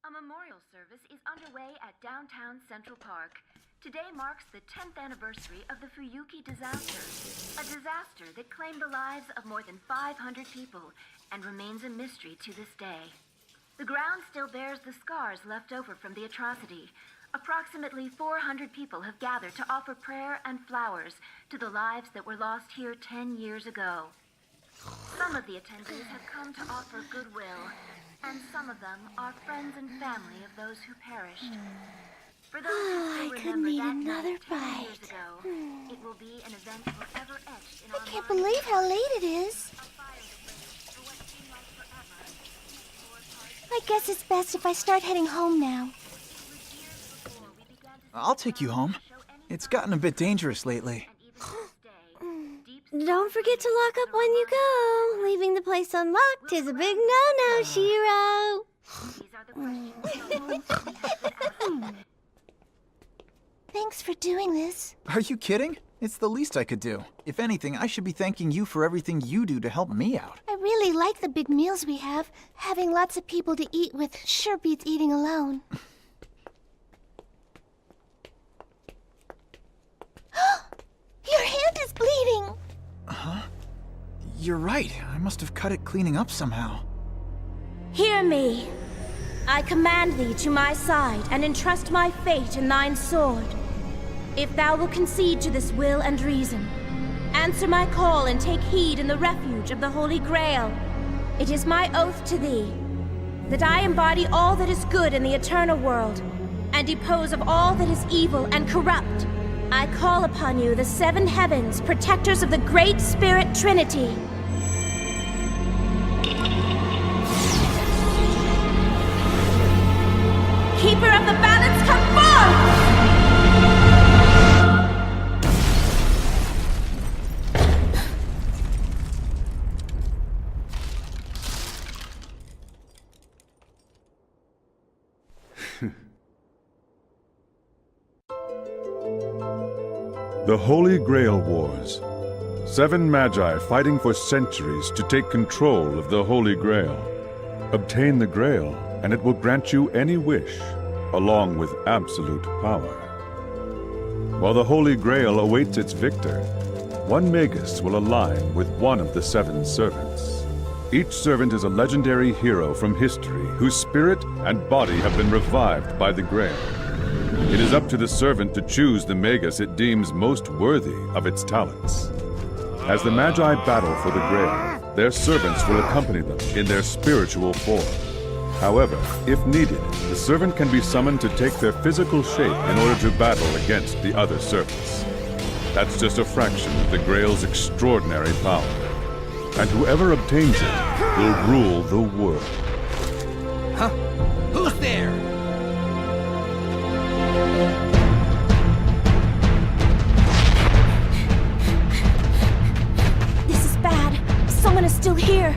A memorial service is underway at downtown Central Park. Today marks the 10th anniversary of the Fuyuki disaster, a disaster that claimed the lives of more than 500 people and remains a mystery to this day. The ground still bears the scars left over from the atrocity. Approximately 400 people have gathered to offer prayer and flowers to the lives that were lost here 10 years ago. Some of the attendees have come to offer goodwill, and some of them are friends and family of those who perished. For those who still remember that night 10 years ago, it will be an event forever etched in our minds. I can't believe how late it is. I guess it's best if I start heading home now. I'll take you home. It's gotten a bit dangerous lately. Don't forget to lock up when you go. Leaving the place unlocked is a big no-no, Shiro. Thanks for doing this. Are you kidding? It's the least I could do. If anything, I should be thanking you for everything you do to help me out. I really like the big meals we have. Having lots of people to eat with sure beats eating alone. Your hand is bleeding! Huh? You're right. I must have cut it cleaning up somehow. Hear me. I command thee to my side and entrust my fate in thine sword. If thou wilt concede to this will and reason, answer my call and take heed in the refuge of the Holy Grail. It is my oath to thee that I embody all that is good in the eternal world and depose of all that is evil and corrupt. I call upon you, the seven heavens, protectors of the Great Spirit Trinity. Keeper of the balance, come forth! The Holy Grail Wars. 7 Magi fighting for centuries to take control of the Holy Grail. Obtain the Grail, and it will grant you any wish, along with absolute power. While the Holy Grail awaits its victor, one Magus will align with one of the 7 servants. Each servant is a legendary hero from history whose spirit and body have been revived by the Grail. It is up to the servant to choose the Magus it deems most worthy of its talents. As the Magi battle for the Grail, their servants will accompany them in their spiritual form. However, if needed, the servant can be summoned to take their physical shape in order to battle against the other servants. That's just a fraction of the Grail's extraordinary power. And whoever obtains it will rule the world. Huh? Who's there? This is bad. Someone is still here.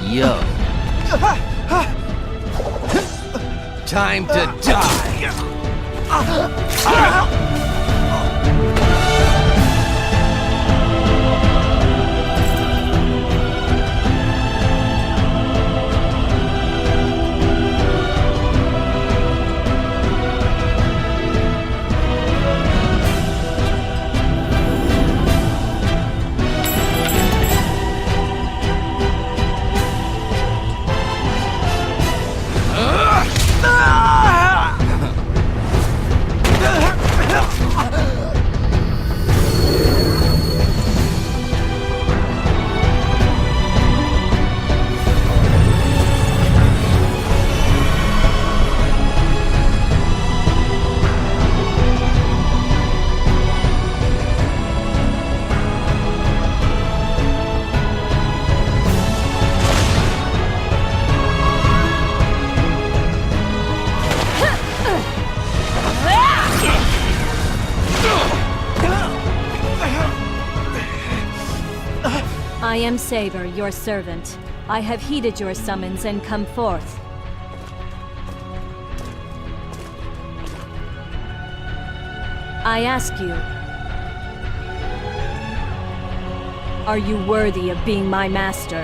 Yo. Time to die! I am Saber, your servant. I have heeded your summons and come forth. I ask you, are you worthy of being my master?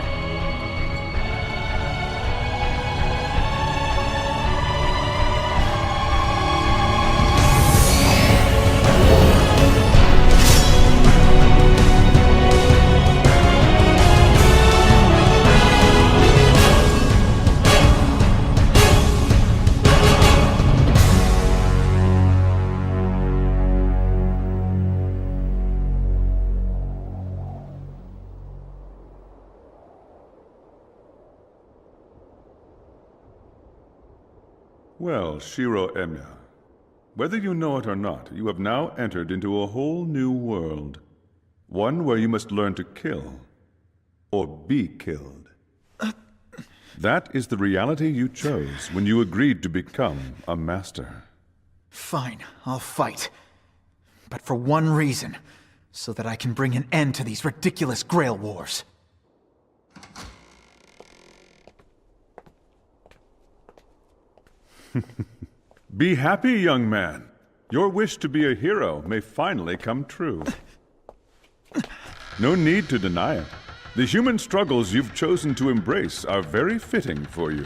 Well, Shiro Enya, whether you know it or not, you have now entered into a whole new world. One where you must learn to kill, or be killed. That is the reality you chose when you agreed to become a master. Fine, I'll fight. But for one reason. So that I can bring an end to these ridiculous Grail Wars. Be happy, young man. Your wish to be a hero may finally come true. No need to deny it. The human struggles you've chosen to embrace are very fitting for you.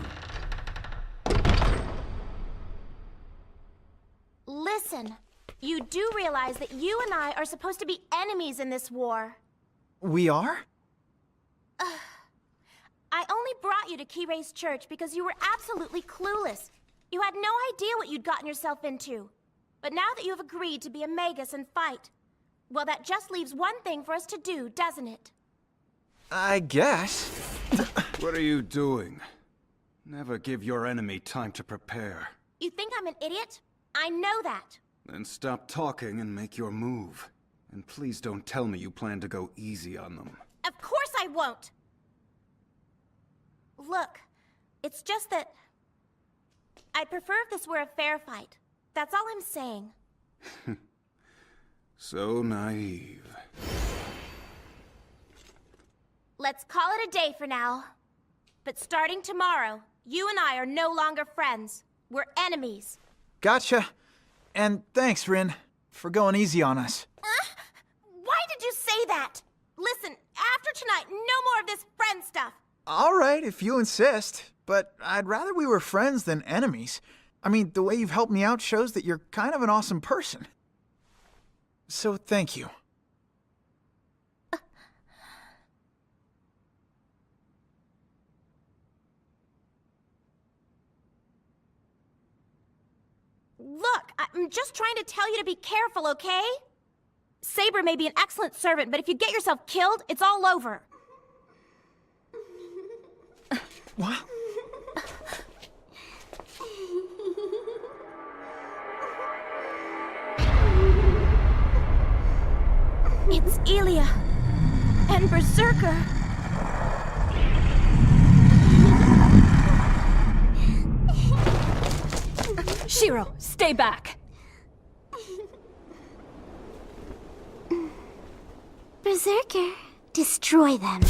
Listen, you do realize that you and I are supposed to be enemies in this war. We are? I only brought you to Kirei's church because you were absolutely clueless. You had no idea what you'd gotten yourself into. But now that you have agreed to be a Magus and fight, well, that just leaves one thing for us to do, doesn't it? I guess. What are you doing? Never give your enemy time to prepare. You think I'm an idiot? I know that. Then stop talking and make your move. And please don't tell me you plan to go easy on them. Of course I won't! Look, it's just that I'd prefer if this were a fair fight. That's all I'm saying. So naive. Let's call it a day for now. But starting tomorrow, you and I are no longer friends. We're enemies. Gotcha. And thanks, Rin, for going easy on us. Why did you say that? Listen, after tonight, no more of this friend stuff. All right, if you insist. But I'd rather we were friends than enemies. I mean, the way you've helped me out shows that you're kind of an awesome person. So thank you. Look, I'm just trying to tell you to be careful, okay? Saber may be an excellent servant, but if you get yourself killed, it's all over. What? It's Elia and Berserker. Shiro, stay back! Berserker, destroy them.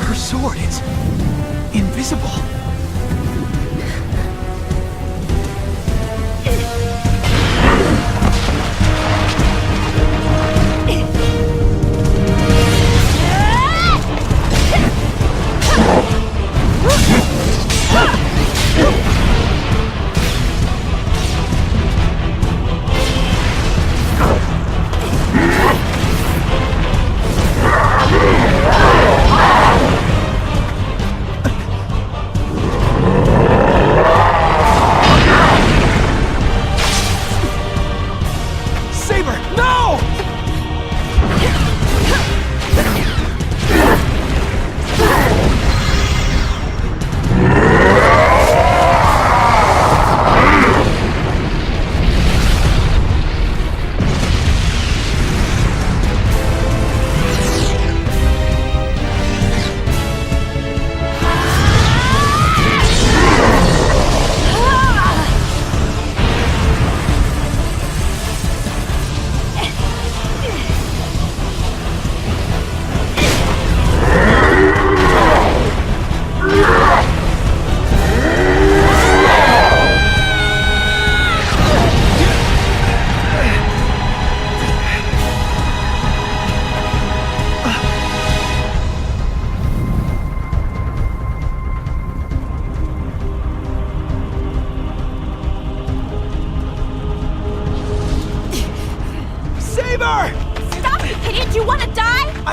Her sword, it's invisible.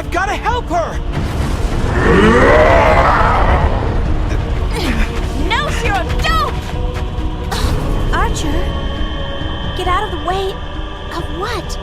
I've got to help her! No, Shiro, don't! Archer, get out of the way of what?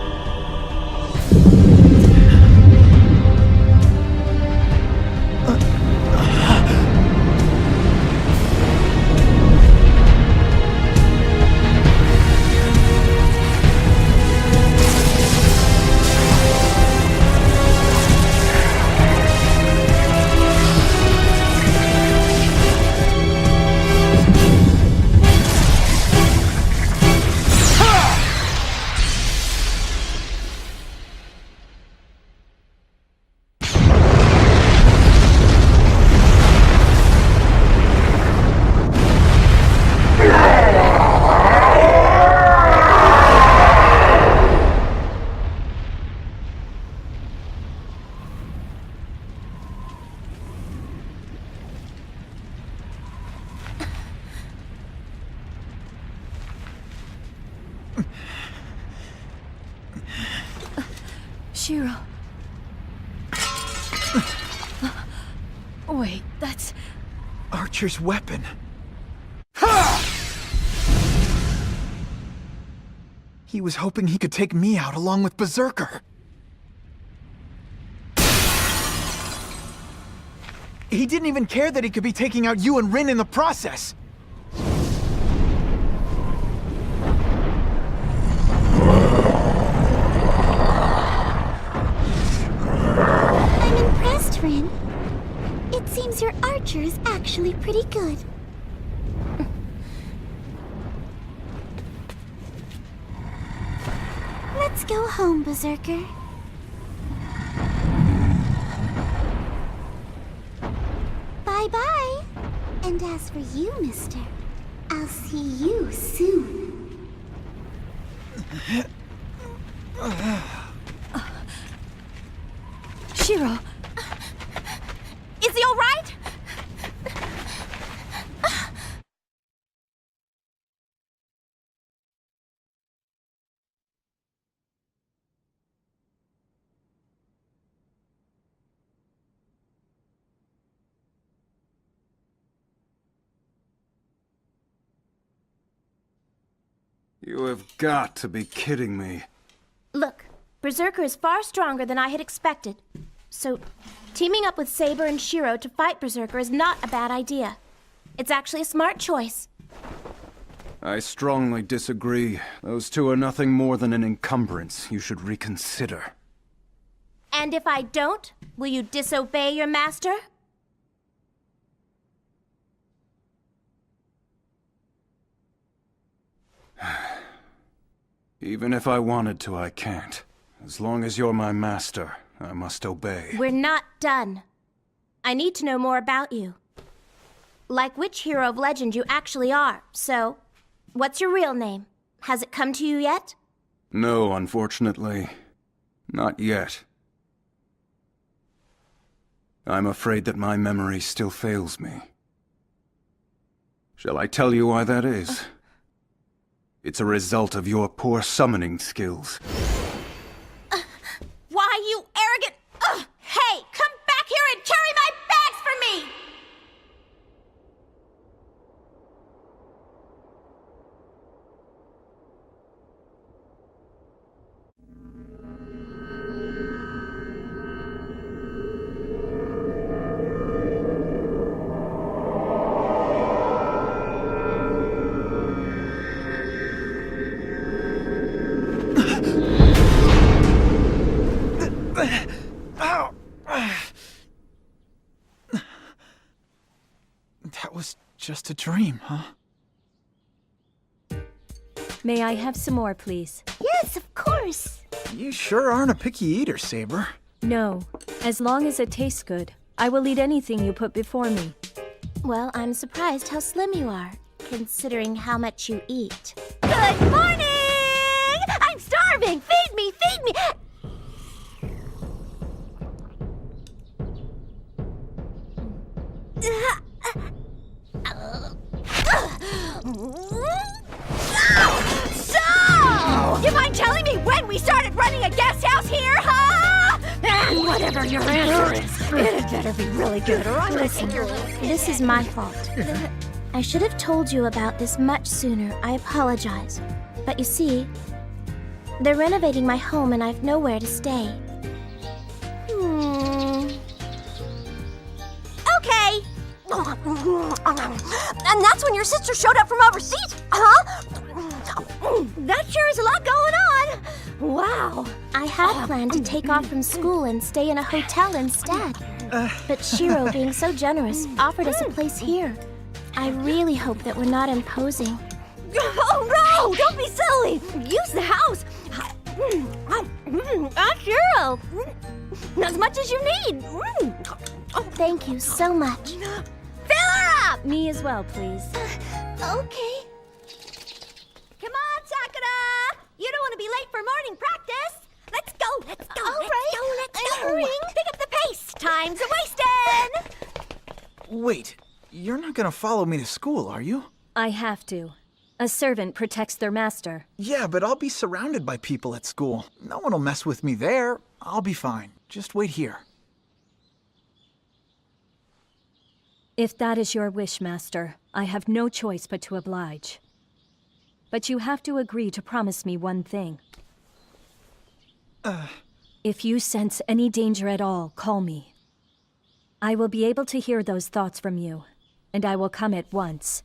Shiro. Wait, that's... Archer's weapon. He was hoping he could take me out along with Berserker. He didn't even care that he could be taking out you and Rin in the process. I'm impressed, Rin. It seems your archer is actually pretty good. Let's go home, Berserker. Bye-bye. And as for you, mister, I'll see you soon. Shiro! Is he all right? You have got to be kidding me. Look, Berserker is far stronger than I had expected. So, teaming up with Saber and Shiro to fight Berserker is not a bad idea. It's actually a smart choice. I strongly disagree. Those two are nothing more than an encumbrance you should reconsider. And if I don't, will you disobey your master? Even if I wanted to, I can't. As long as you're my master, I must obey. We're not done. I need to know more about you. Like which hero of legend you actually are. So, what's your real name? Has it come to you yet? No, unfortunately. Not yet. I'm afraid that my memory still fails me. Shall I tell you why that is? It's a result of your poor summoning skills. Why, you arrogant... Hey, come back here and carry my bags for me! Ow! That was just a dream, huh? May I have some more, please? Yes, of course. You sure aren't a picky eater, Saber. No. As long as it tastes good, I will eat anything you put before me. Well, I'm surprised how slim you are, considering how much you eat. Good morning! I'm starving! Feed me! Feed me! So! You mind telling me when we started running a guest house here, huh? Whatever your answer is, it better be really good or I'm gonna take your little... This is my fault. I should have told you about this much sooner. I apologize. But you see, they're renovating my home and I've nowhere to stay. Okay. And that's when your sister showed up from overseas, huh? That sure is a lot going on. Wow. I had planned to take off from school and stay in a hotel instead. But Shiro, being so generous, offered us a place here. I really hope that we're not imposing. Oh no! Don't be silly! Use the house! Shiro! As much as you need! Thank you so much. Fill her up! Me as well, please. Okay. Come on, Sakura! You don't want to be late for morning practice! Let's go! Let's go! All let's right, go! Let's I'm go! hurrying. Pick up the pace! Time's a-wasting! Wait, you're not gonna follow me to school, are you? I have to. A servant protects their master. Yeah, but I'll be surrounded by people at school. No one will mess with me there. I'll be fine. Just wait here. If that is your wish, Master, I have no choice but to oblige. But you have to agree to promise me one thing. If you sense any danger at all, call me. I will be able to hear those thoughts from you, and I will come at once.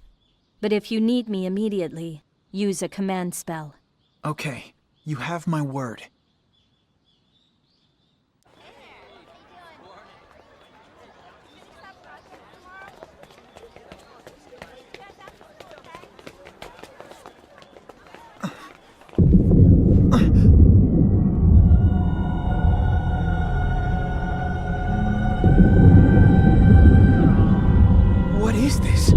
But if you need me immediately, use a command spell. Okay, you have my word. What is this?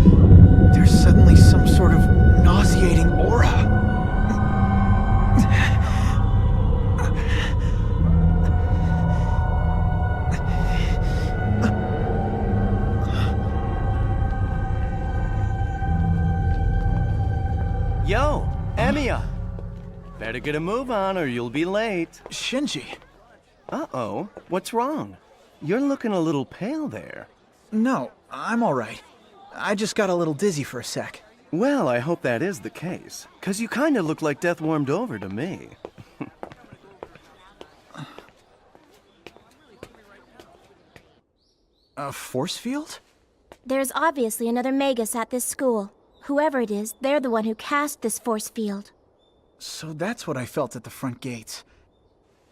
There's suddenly some sort of nauseating aura. Yo, Emiya! Better get a move on or you'll be late. Shinji. Uh-oh, what's wrong? You're looking a little pale there. No, I'm all right. I just got a little dizzy for a sec. Well, I hope that is the case, 'cause you kinda look like death warmed over to me. A force field? There's obviously another Magus at this school. Whoever it is, they're the one who cast this force field. So that's what I felt at the front gates.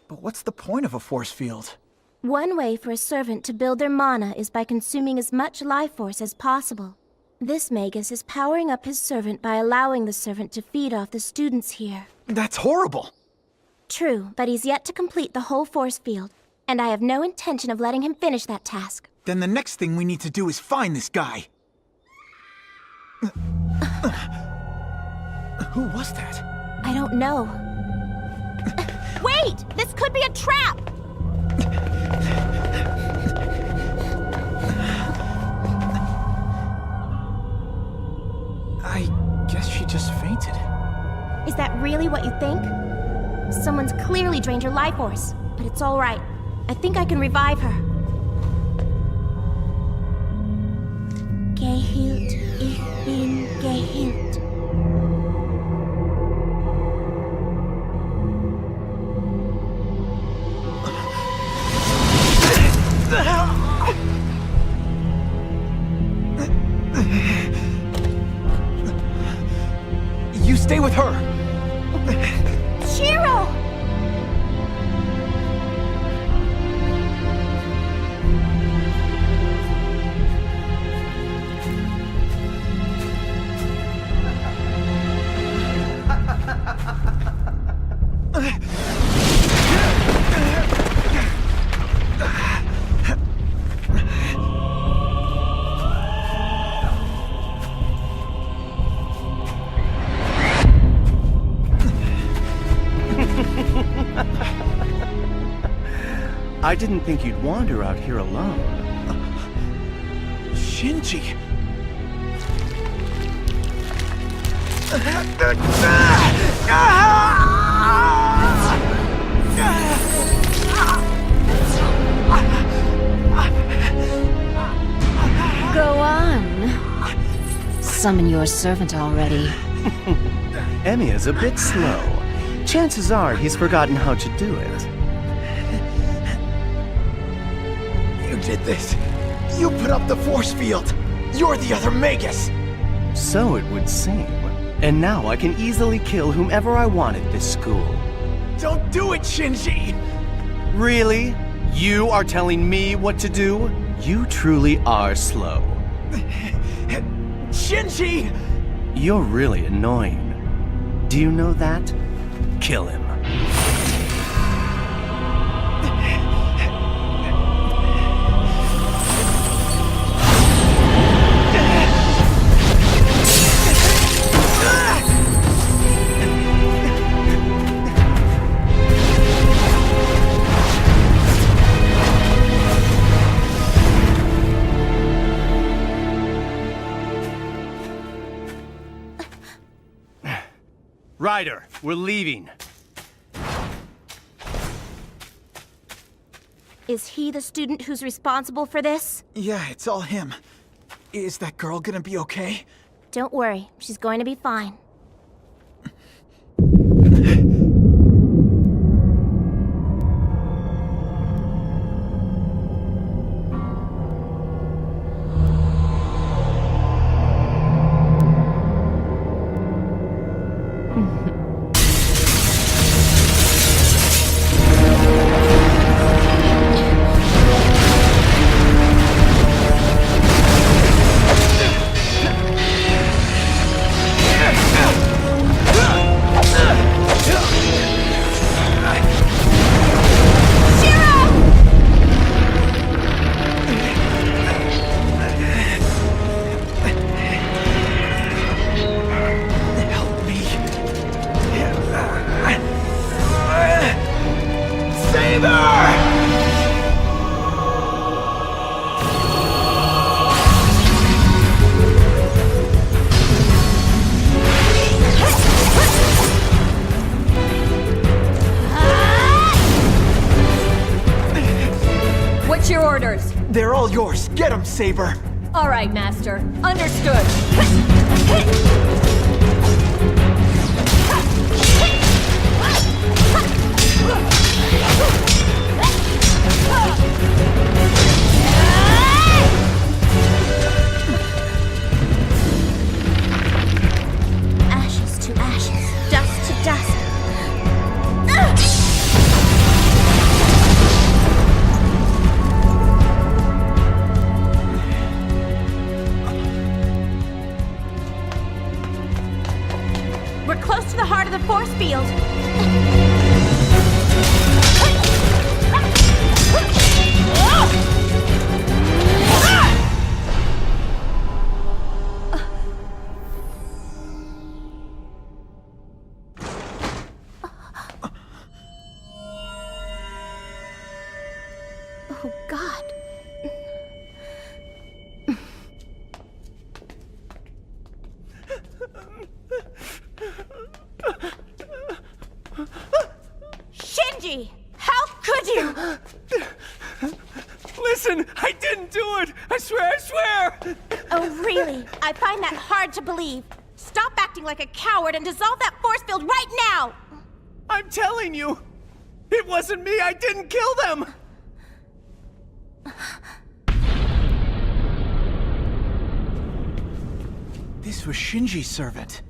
But what's the point of a force field? One way for a servant to build their mana is by consuming as much life force as possible. This Magus is powering up his servant by allowing the servant to feed off the students here. That's horrible! True, but he's yet to complete the whole force field, and I have no intention of letting him finish that task. Then the next thing we need to do is find this guy. Who was that? I don't know. Wait! This could be a trap! I guess she just fainted. Is that really what you think? Someone's clearly drained her life force, but it's all right. I think I can revive her. Gehilt, ich bin gehilt. You stay with her! Shiro! I didn't think you'd wander out here alone. Shinji! Go on. Summon your servant already. Emiya's a bit slow. Chances are he's forgotten how to do it. You did this. You put up the force field. You're the other Magus. So it would seem. And now I can easily kill whomever I want at this school. Don't do it, Shinji! Really? You are telling me what to do? You truly are slow. Shinji! You're really annoying. Do you know that? Kill him. Ryder, we're leaving. Is he the student who's responsible for this? Yeah, it's all him. Is that girl gonna be okay? Don't worry, she's going to be fine. What's your orders? They're all yours. Get them, Saber. All right, Master. Understood. Ashes to ashes, dust to dust. We're close to the heart of the force field. Oh, God. Shinji! How could you? Listen, I didn't do it! I swear! Oh, really? I find that hard to believe. Stop acting like a coward and dissolve that force field right now! I'm telling you! It wasn't me! I didn't kill them! This was Shinji's servant.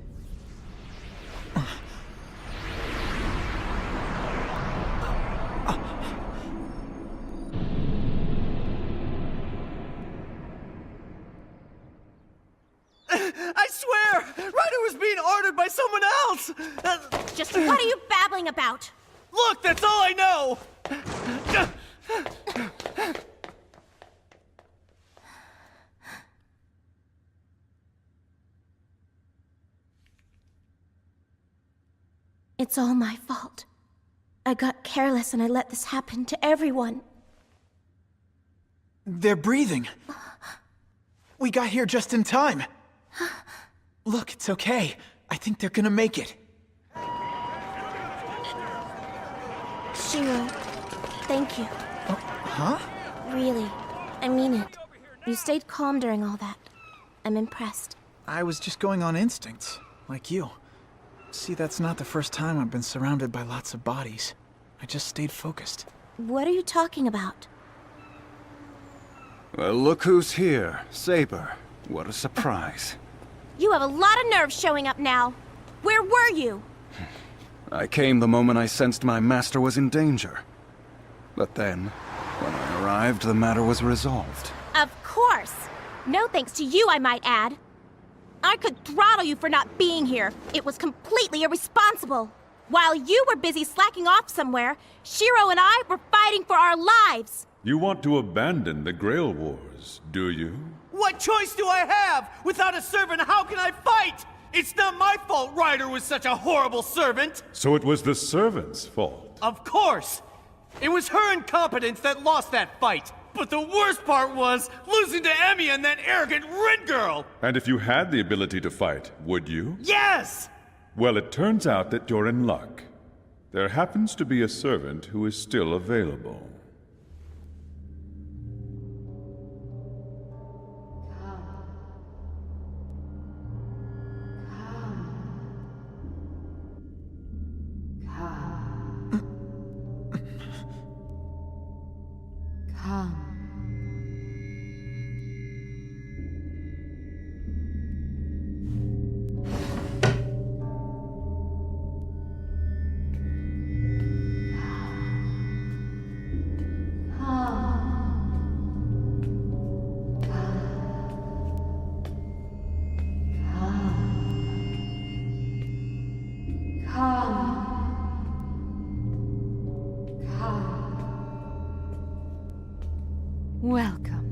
I swear! Ryder was being ordered by someone else! Just what are you babbling about? Look, that's all I know! It's all my fault. I got careless and I let this happen to everyone. They're breathing. We got here just in time. Look, it's okay. I think they're gonna make it. Shiro, thank you. Huh? Really, I mean it. You stayed calm during all that. I'm impressed. I was just going on instincts, like you. See, that's not the first time I've been surrounded by lots of bodies. I just stayed focused. What are you talking about? Well, look who's here. Saber. What a surprise. You have a lot of nerve showing up now. Where were you? I came the moment I sensed my master was in danger. But then, when I arrived, the matter was resolved. Of course. No thanks to you, I might add. I could throttle you for not being here. It was completely irresponsible. While you were busy slacking off somewhere, Shiro and I were fighting for our lives. You want to abandon the Grail Wars, do you? What choice do I have? Without a servant, how can I fight? It's not my fault Ryder was such a horrible servant. So it was the servant's fault. Of course. It was her incompetence that lost that fight. But the worst part was losing to Emmy and that arrogant Red Girl. And if you had the ability to fight, would you? Yes! Well, it turns out that you're in luck. There happens to be a servant who is still available. Welcome.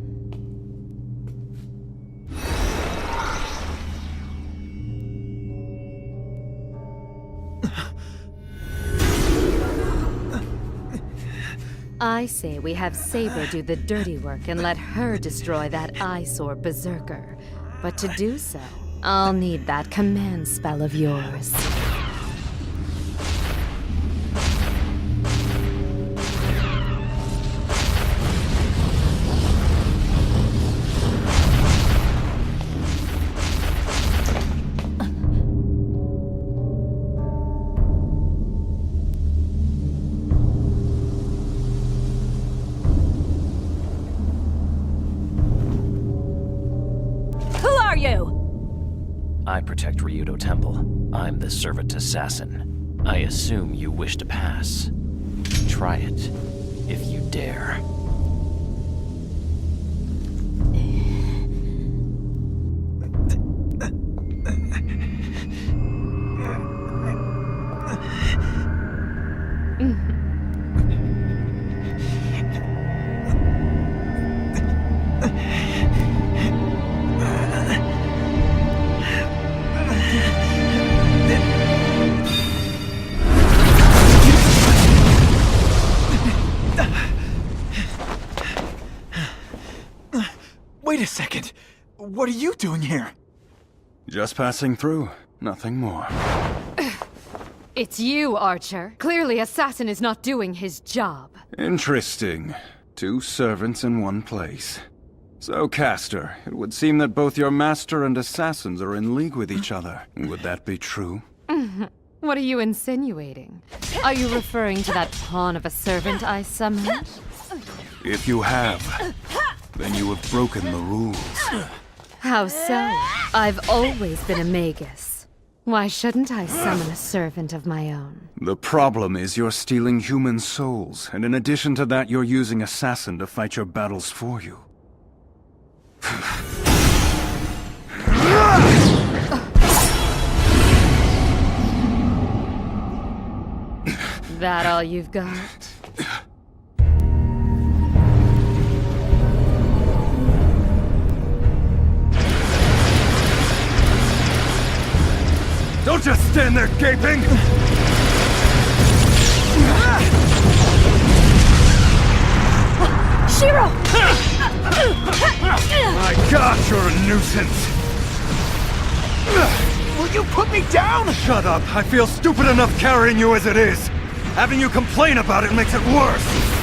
I say we have Saber do the dirty work and let her destroy that eyesore berserker. But to do so, I'll need that command spell of yours. I protect Ryudo Temple. I'm the servant assassin. I assume you wish to pass. Try it, if you dare. Wait a second. What are you doing here? Just passing through. Nothing more. It's you, Archer. Clearly, Assassin is not doing his job. Interesting. 2 servants in one place. So, Castor, it would seem that both your master and assassins are in league with each other. Would that be true? What are you insinuating? Are you referring to that pawn of a servant I summoned? If you have, then you have broken the rules. How so? I've always been a magus. Why shouldn't I summon a servant of my own? The problem is you're stealing human souls, and in addition to that, you're using Assassin to fight your battles for you. That all you've got? Don't just stand there gaping! Shiro! My gosh, you're a nuisance! Will you put me down? Shut up! I feel stupid enough carrying you as it is! Having you complain about it makes it worse!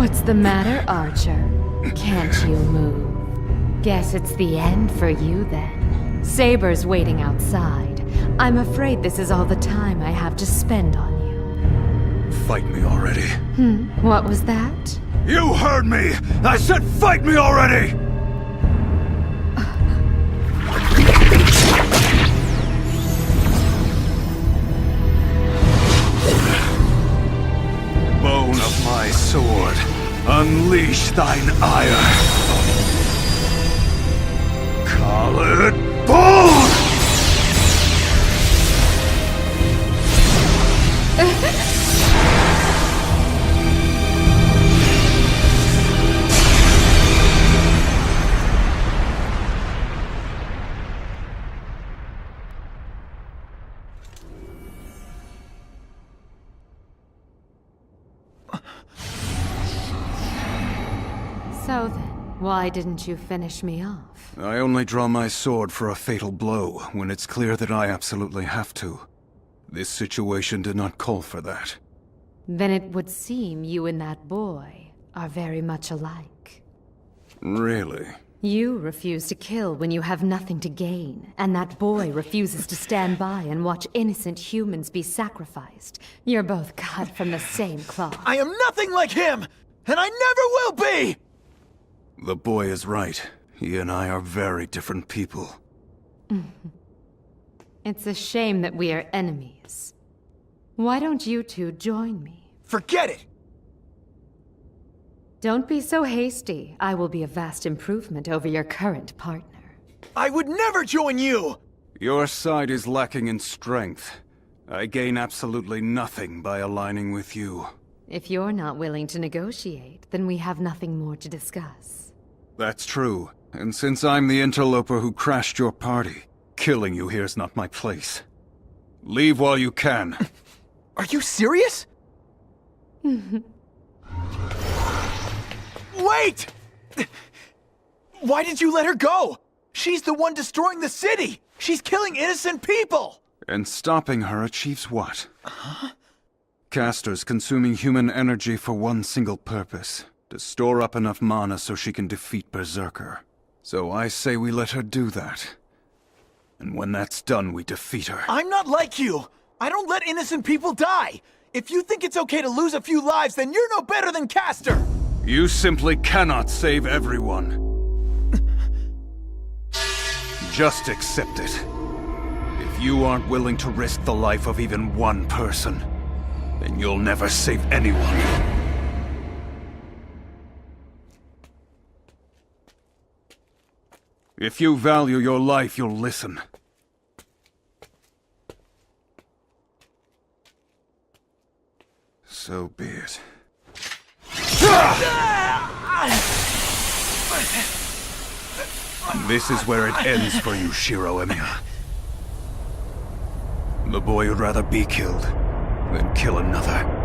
What's the matter, Archer? Can't you move? Guess it's the end for you then. Saber's waiting outside. I'm afraid this is all the time I have to spend on you. Fight me already. What was that? You heard me! I said fight me already! Bone of my sword, unleash thine ire. Call it bone! So then, why didn't you finish me off? I only draw my sword for a fatal blow when it's clear that I absolutely have to. This situation did not call for that. Then it would seem you and that boy are very much alike. Really? You refuse to kill when you have nothing to gain, and that boy refuses to stand by and watch innocent humans be sacrificed. You're both cut from the same cloth. I am nothing like him, and I never will be! The boy is right. He and I are very different people. It's a shame that we are enemies. Why don't you two join me? Forget it! Don't be so hasty. I will be a vast improvement over your current partner. I would never join you! Your side is lacking in strength. I gain absolutely nothing by aligning with you. If you're not willing to negotiate, then we have nothing more to discuss. That's true. And since I'm the interloper who crashed your party, killing you here's not my place. Leave while you can. Are you serious? Wait! Why did you let her go? She's the one destroying the city! She's killing innocent people! And stopping her achieves what? Castor's consuming human energy for one single purpose. To store up enough mana so she can defeat Berserker. So I say we let her do that. And when that's done, we defeat her. I'm not like you! I don't let innocent people die! If you think it's okay to lose a few lives, then you're no better than Castor! You simply cannot save everyone. Just accept it. If you aren't willing to risk the life of even one person, then you'll never save anyone. If you value your life, you'll listen. So be it. This is where it ends for you, Shiro Emiya. The boy would rather be killed than kill another.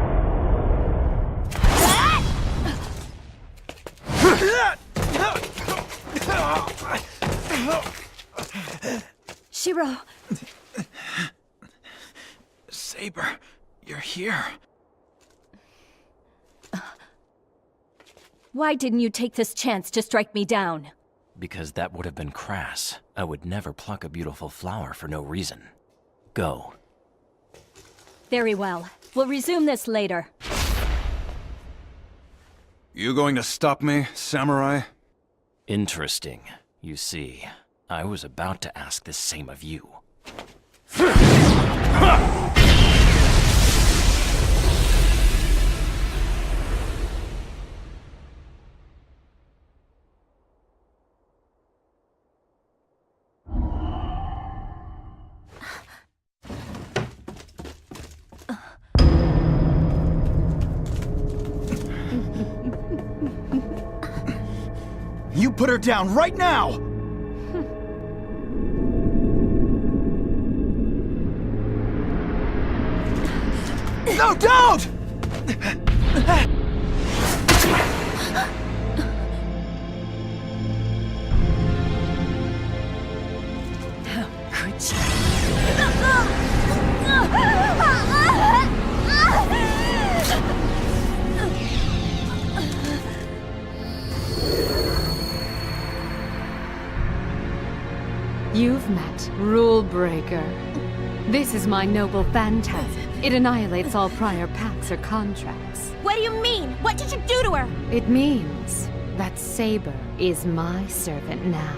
Shiro! Saber, you're here. Why didn't you take this chance to strike me down? Because that would have been crass. I would never pluck a beautiful flower for no reason. Go. Very well. We'll resume this later. You going to stop me, Samurai? Interesting. You see, I was about to ask the same of you. You put her down right now! No, don't! How could you? You've met Rule Breaker. This is my noble phantasm. It annihilates all prior pacts or contracts. What do you mean? What did you do to her? It means that Saber is my servant now.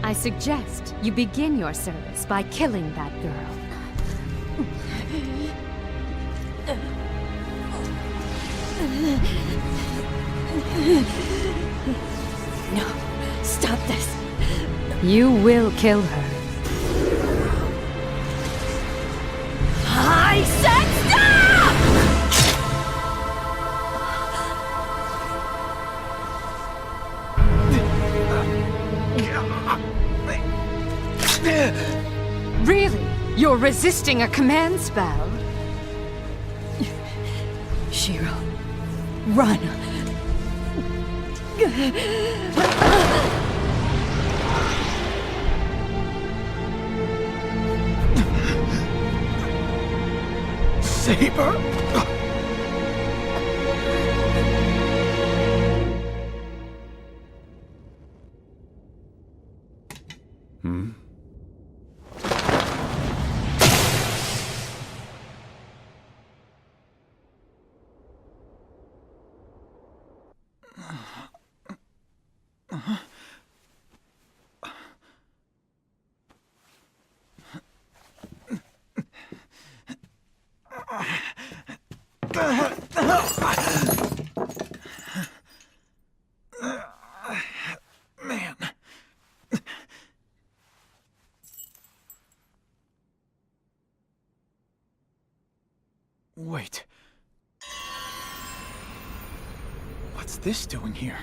I suggest you begin your service by killing that girl. No, stop this. You will kill her. I said stop! Really? You're resisting a command spell? Shiro, run! Saber? Man. Wait. What's this doing here?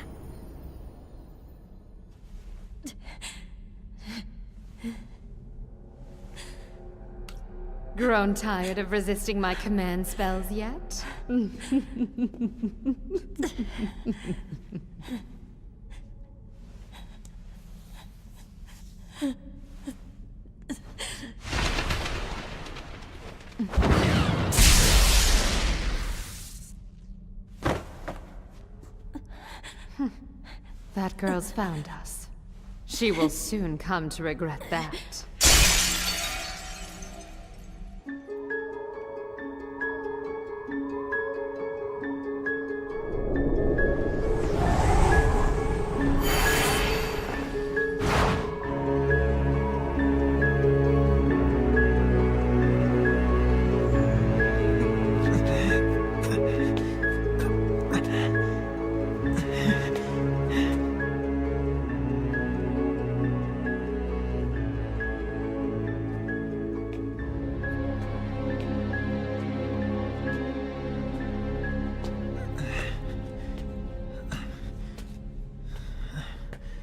Grown tired of resisting my command spells yet? That girl's found us. She will soon come to regret that.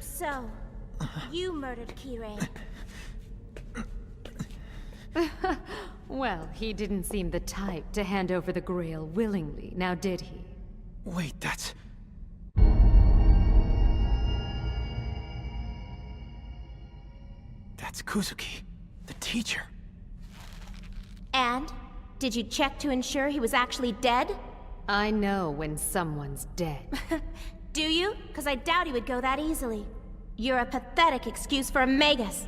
So, you murdered Kirei. Well, he didn't seem the type to hand over the Grail willingly, now did he? Wait, that's... That's Kuzuki, the teacher. And? Did you check to ensure he was actually dead? I know when someone's dead. Do you? Because I doubt he would go that easily. You're a pathetic excuse for a Magus.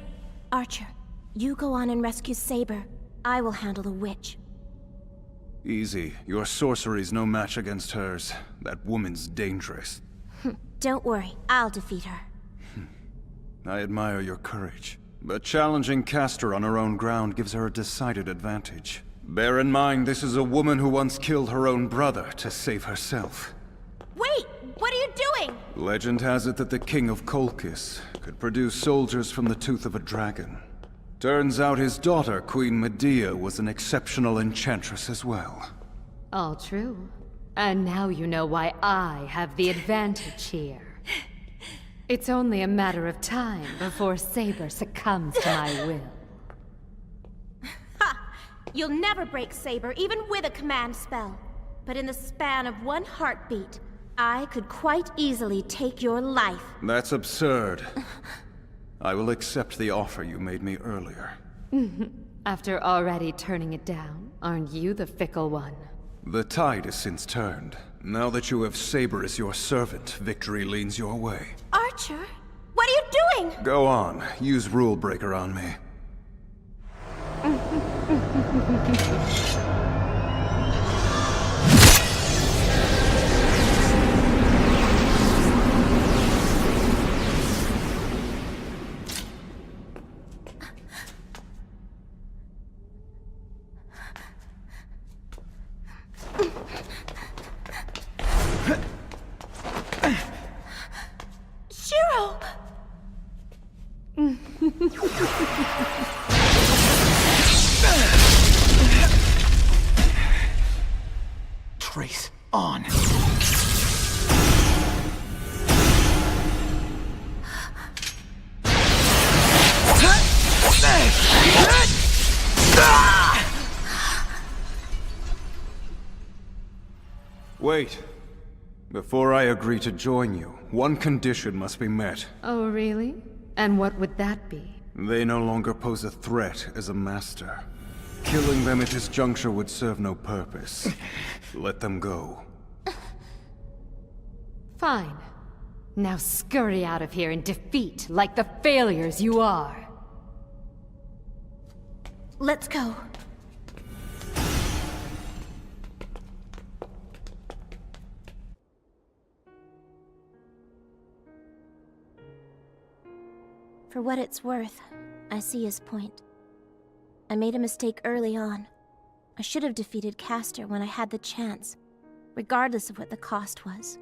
Archer, you go on and rescue Saber. I will handle the witch. Easy. Your sorcery's no match against hers. That woman's dangerous. Don't worry, I'll defeat her. I admire your courage. But challenging Castor on her own ground gives her a decided advantage. Bear in mind, this is a woman who once killed her own brother to save herself. Wait! What are you doing? Legend has it that the King of Kolkis could produce soldiers from the tooth of a dragon. Turns out his daughter, Queen Medea, was an exceptional enchantress as well. All true. And now you know why I have the advantage here. It's only a matter of time before Saber succumbs to my will. Ha! You'll never break Saber, even with a command spell. But in the span of one heartbeat, I could quite easily take your life. That's absurd. I will accept the offer you made me earlier. After already turning it down, aren't you the fickle one? The tide has since turned. Now that you have Saber as your servant, victory leans your way. Archer? What are you doing? Go on, use Rule Breaker on me. Shiro! Trace on. Wait. Before I agree to join you, one condition must be met. Oh, really? And what would that be? They no longer pose a threat as a master. Killing them at this juncture would serve no purpose. Let them go. Fine. Now scurry out of here in defeat like the failures you are. Let's go. For what it's worth, I see his point. I made a mistake early on. I should have defeated Castor when I had the chance, regardless of what the cost was.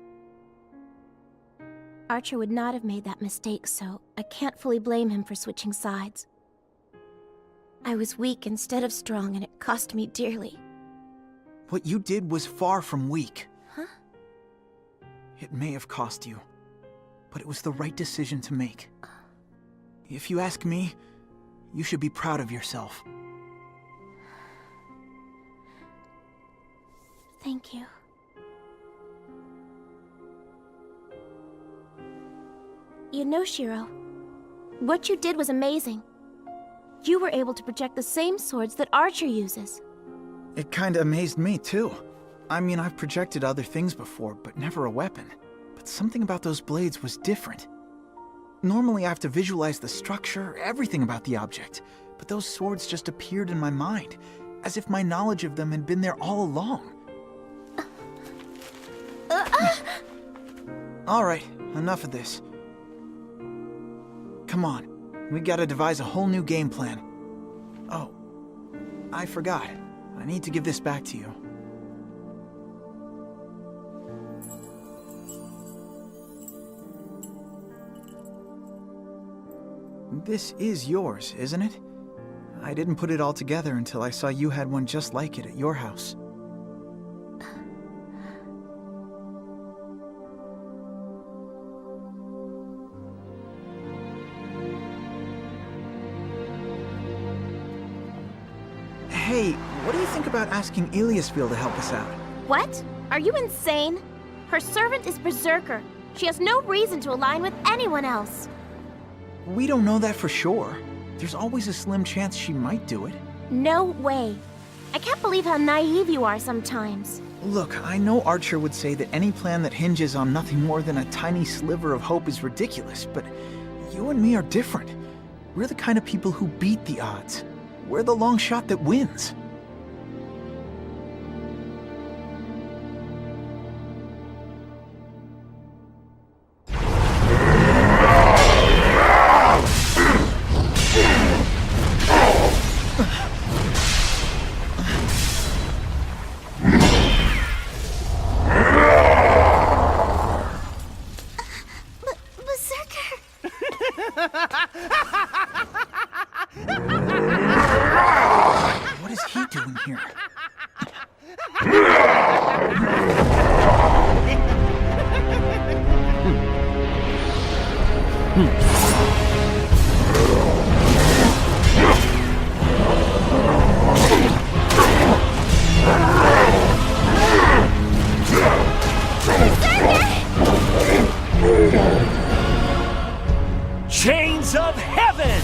Archer would not have made that mistake, so I can't fully blame him for switching sides. I was weak instead of strong, and it cost me dearly. What you did was far from weak. Huh? It may have cost you, but it was the right decision to make. If you ask me, you should be proud of yourself. Thank you. You know, Shiro, what you did was amazing. You were able to project the same swords that Archer uses. It kinda amazed me, too. I mean, I've projected other things before, but never a weapon. But something about those blades was different. Normally I have to visualize the structure, everything about the object, but those swords just appeared in my mind, as if my knowledge of them had been there all along. Alright, enough of this. Come on, we gotta devise a whole new game plan. Oh, I forgot. I need to give this back to you. This is yours, isn't it? I didn't put it all together until I saw you had one just like it at your house. Hey, what do you think about asking Iliasville to help us out? What? Are you insane? Her servant is Berserker. She has no reason to align with anyone else. We don't know that for sure. There's always a slim chance she might do it. No way. I can't believe how naive you are sometimes. Look, I know Archer would say that any plan that hinges on nothing more than a tiny sliver of hope is ridiculous, but you and me are different. We're the kind of people who beat the odds. We're the long shot that wins. What is he doing here? Chains of Heaven!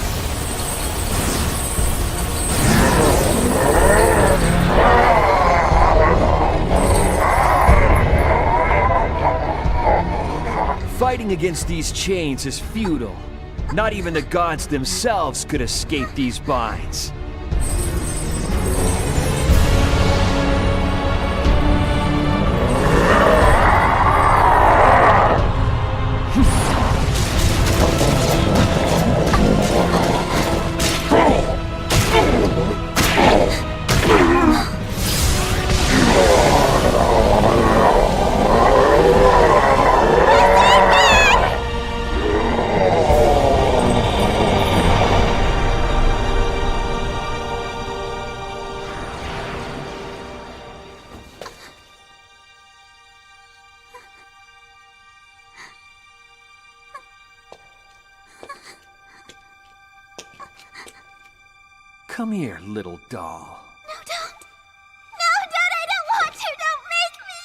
Fighting against these chains is futile. Not even the gods themselves could escape these binds. Come here, little doll. No, don't! No, Dad, I don't want to! Don't make me!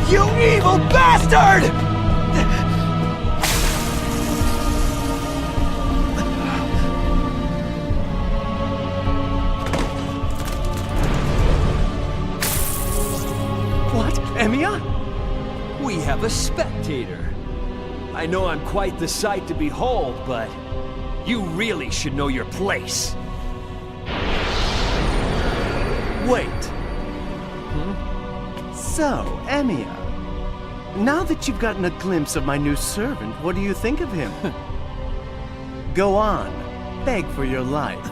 You evil bastard! What? Emiya? We have a spectator. I know I'm quite the sight to behold, but you really should know your place. Wait. So, Emiya, now that you've gotten a glimpse of my new servant, what do you think of him? Go on, beg for your life.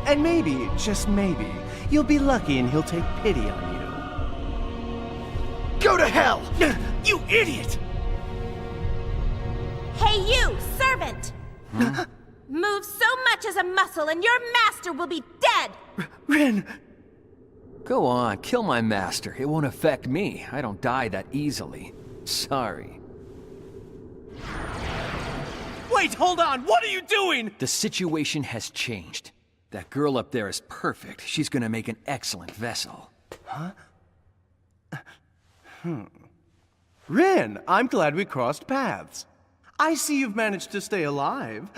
And maybe, just maybe, you'll be lucky and he'll take pity on you. Go to hell! You idiot! Hey you, servant! Move so much as a muscle and your master will be dead! Rin! Go on, kill my master. It won't affect me. I don't die that easily. Sorry. Wait, hold on! What are you doing? The situation has changed. That girl up there is perfect. She's gonna make an excellent vessel. Huh? Rin, I'm glad we crossed paths. I see you've managed to stay alive.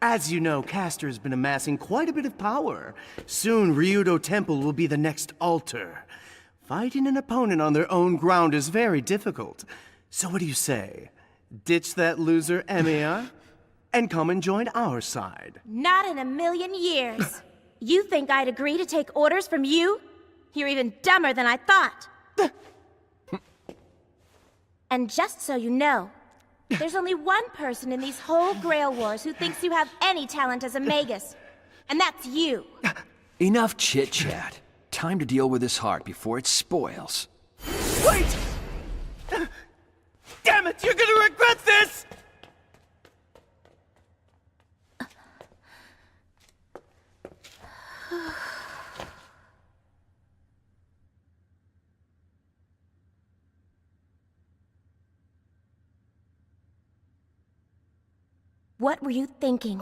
As you know, Castor has been amassing quite a bit of power. Soon, Ryudo Temple will be the next altar. Fighting an opponent on their own ground is very difficult. So what do you say? Ditch that loser, Emiya, and come and join our side. Not in a million years. You think I'd agree to take orders from you? You're even dumber than I thought. And just so you know, there's only one person in these whole Grail Wars who thinks you have any talent as a Magus, and that's you. Enough chit-chat. Time to deal with this heart before it spoils. Wait! Damn it, you're gonna regret this! What were you thinking?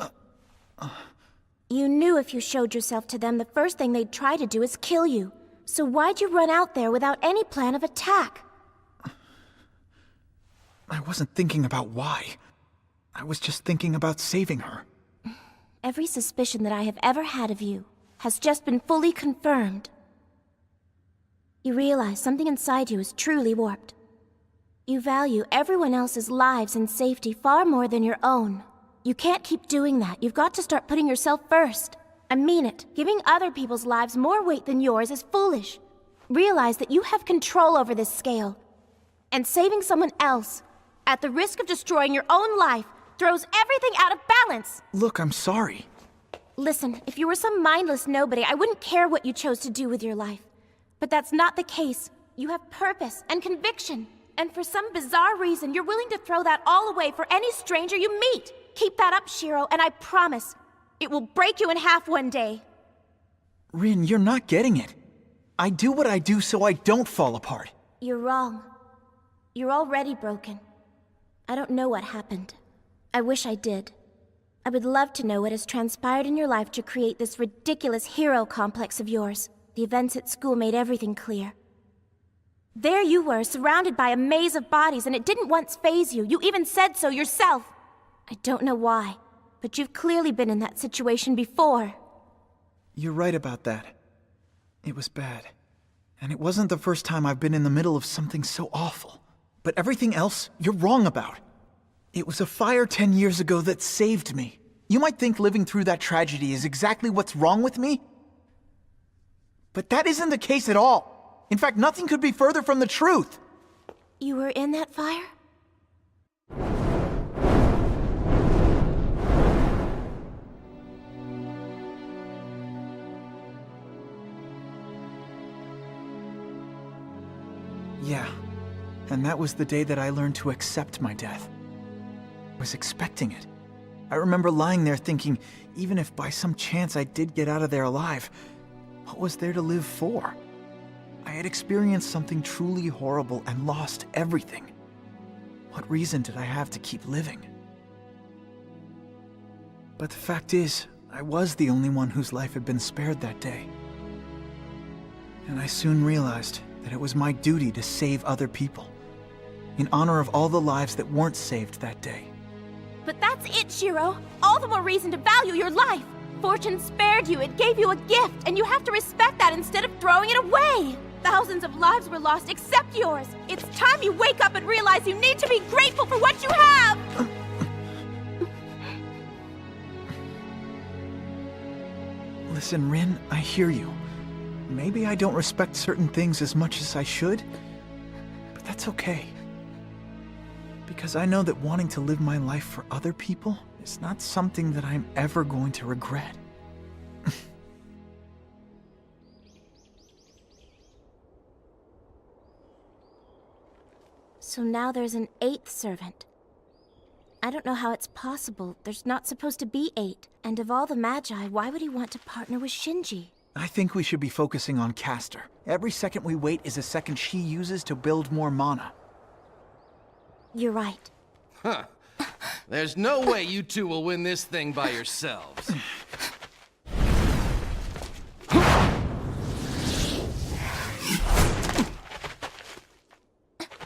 You knew if you showed yourself to them, the first thing they'd try to do is kill you. So why'd you run out there without any plan of attack? I wasn't thinking about why. I was just thinking about saving her. Every suspicion that I have ever had of you has just been fully confirmed. You realize something inside you is truly warped. You value everyone else's lives and safety far more than your own. You can't keep doing that. You've got to start putting yourself first. I mean it. Giving other people's lives more weight than yours is foolish. Realize that you have control over this scale. And saving someone else, at the risk of destroying your own life, throws everything out of balance. Look, I'm sorry. Listen, if you were some mindless nobody, I wouldn't care what you chose to do with your life. But that's not the case. You have purpose and conviction. And for some bizarre reason, you're willing to throw that all away for any stranger you meet. Keep that up, Shiro, and I promise, it will break you in half one day. Rin, you're not getting it. I do what I do so I don't fall apart. You're wrong. You're already broken. I don't know what happened. I wish I did. I would love to know what has transpired in your life to create this ridiculous hero complex of yours. The events at school made everything clear. There you were, surrounded by a maze of bodies, and it didn't once faze you. You even said so yourself. I don't know why, but you've clearly been in that situation before. You're right about that. It was bad. And it wasn't the first time I've been in the middle of something so awful. But everything else, you're wrong about. It was a fire 10 years ago that saved me. You might think living through that tragedy is exactly what's wrong with me. But that isn't the case at all. In fact, nothing could be further from the truth. You were in that fire? Yeah. And that was the day that I learned to accept my death. I was expecting it. I remember lying there thinking, even if by some chance I did get out of there alive, what was there to live for? I had experienced something truly horrible and lost everything. What reason did I have to keep living? But the fact is, I was the only one whose life had been spared that day. And I soon realized that it was my duty to save other people, in honor of all the lives that weren't saved that day. But that's it, Shiro! All the more reason to value your life! Fortune spared you, it gave you a gift, and you have to respect that instead of throwing it away! Thousands of lives were lost except yours! It's time you wake up and realize you need to be grateful for what you have! Listen, Rin, I hear you. Maybe I don't respect certain things as much as I should, but that's okay. Because I know that wanting to live my life for other people is not something that I'm ever going to regret. So now there's an 8th servant. I don't know how it's possible. There's not supposed to be 8. And of all the Magi, why would he want to partner with Shinji? I think we should be focusing on Castor. Every second we wait is a second she uses to build more mana. You're right. Huh. There's no way you two will win this thing by yourselves.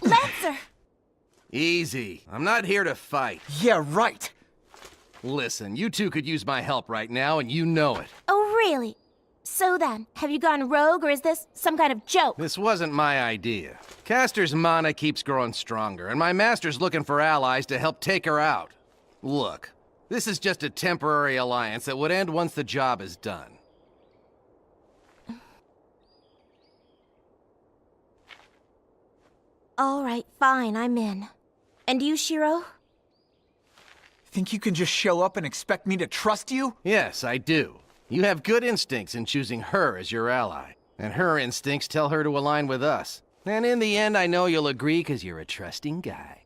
Lancer! Easy. I'm not here to fight. Yeah, right! Listen, you two could use my help right now, and you know it. Oh, really? So then, have you gone rogue, or is this some kind of joke? This wasn't my idea. Castor's mana keeps growing stronger, and my master's looking for allies to help take her out. Look, this is just a temporary alliance that would end once the job is done. All right, fine, I'm in. And you, Shiro? Think you can just show up and expect me to trust you? Yes, I do. You have good instincts in choosing her as your ally. And her instincts tell her to align with us. And in the end, I know you'll agree because you're a trusting guy.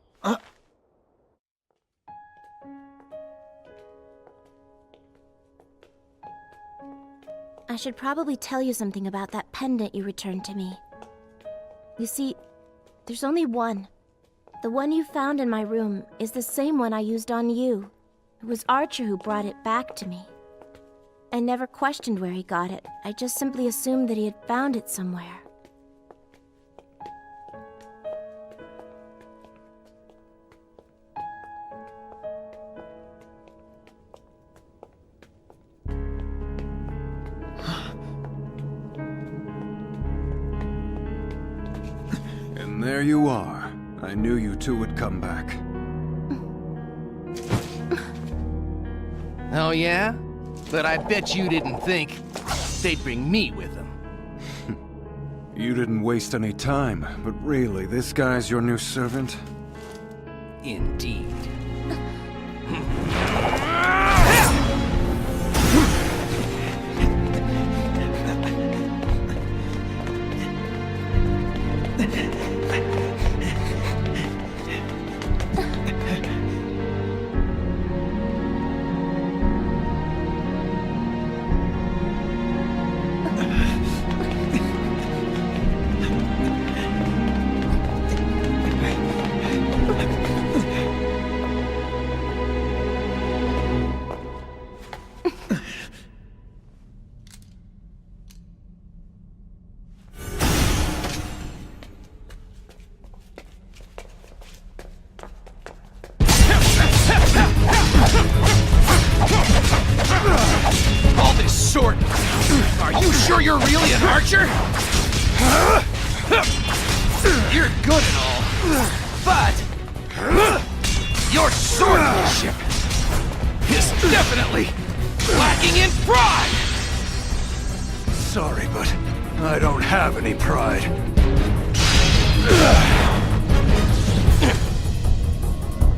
I should probably tell you something about that pendant you returned to me. You see, there's only one. The one you found in my room is the same one I used on you. It was Archer who brought it back to me. I never questioned where he got it. I just simply assumed that he had found it somewhere. And there you are. I knew you two would come back. Oh, yeah? But I bet you didn't think they'd bring me with them. You didn't waste any time, but really, this guy's your new servant? Indeed. You're really an archer? You're good and all, but your swordsmanship is definitely lacking in pride! Sorry, but I don't have any pride.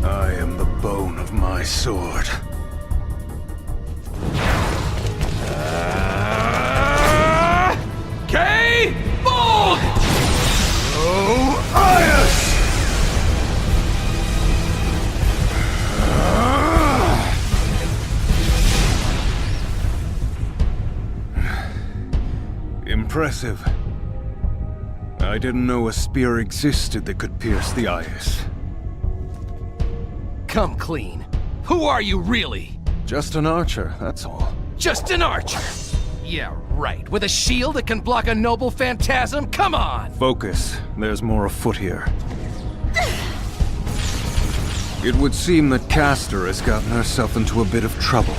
I am the bone of my sword. K. Bold! Oh, Aias! Impressive. I didn't know a spear existed that could pierce the Aias. Come clean. Who are you really? Just an archer, that's all. Just an archer? Yeah, right. With a shield that can block a noble phantasm? Come on! Focus. There's more afoot here. It would seem that Castor has gotten herself into a bit of trouble.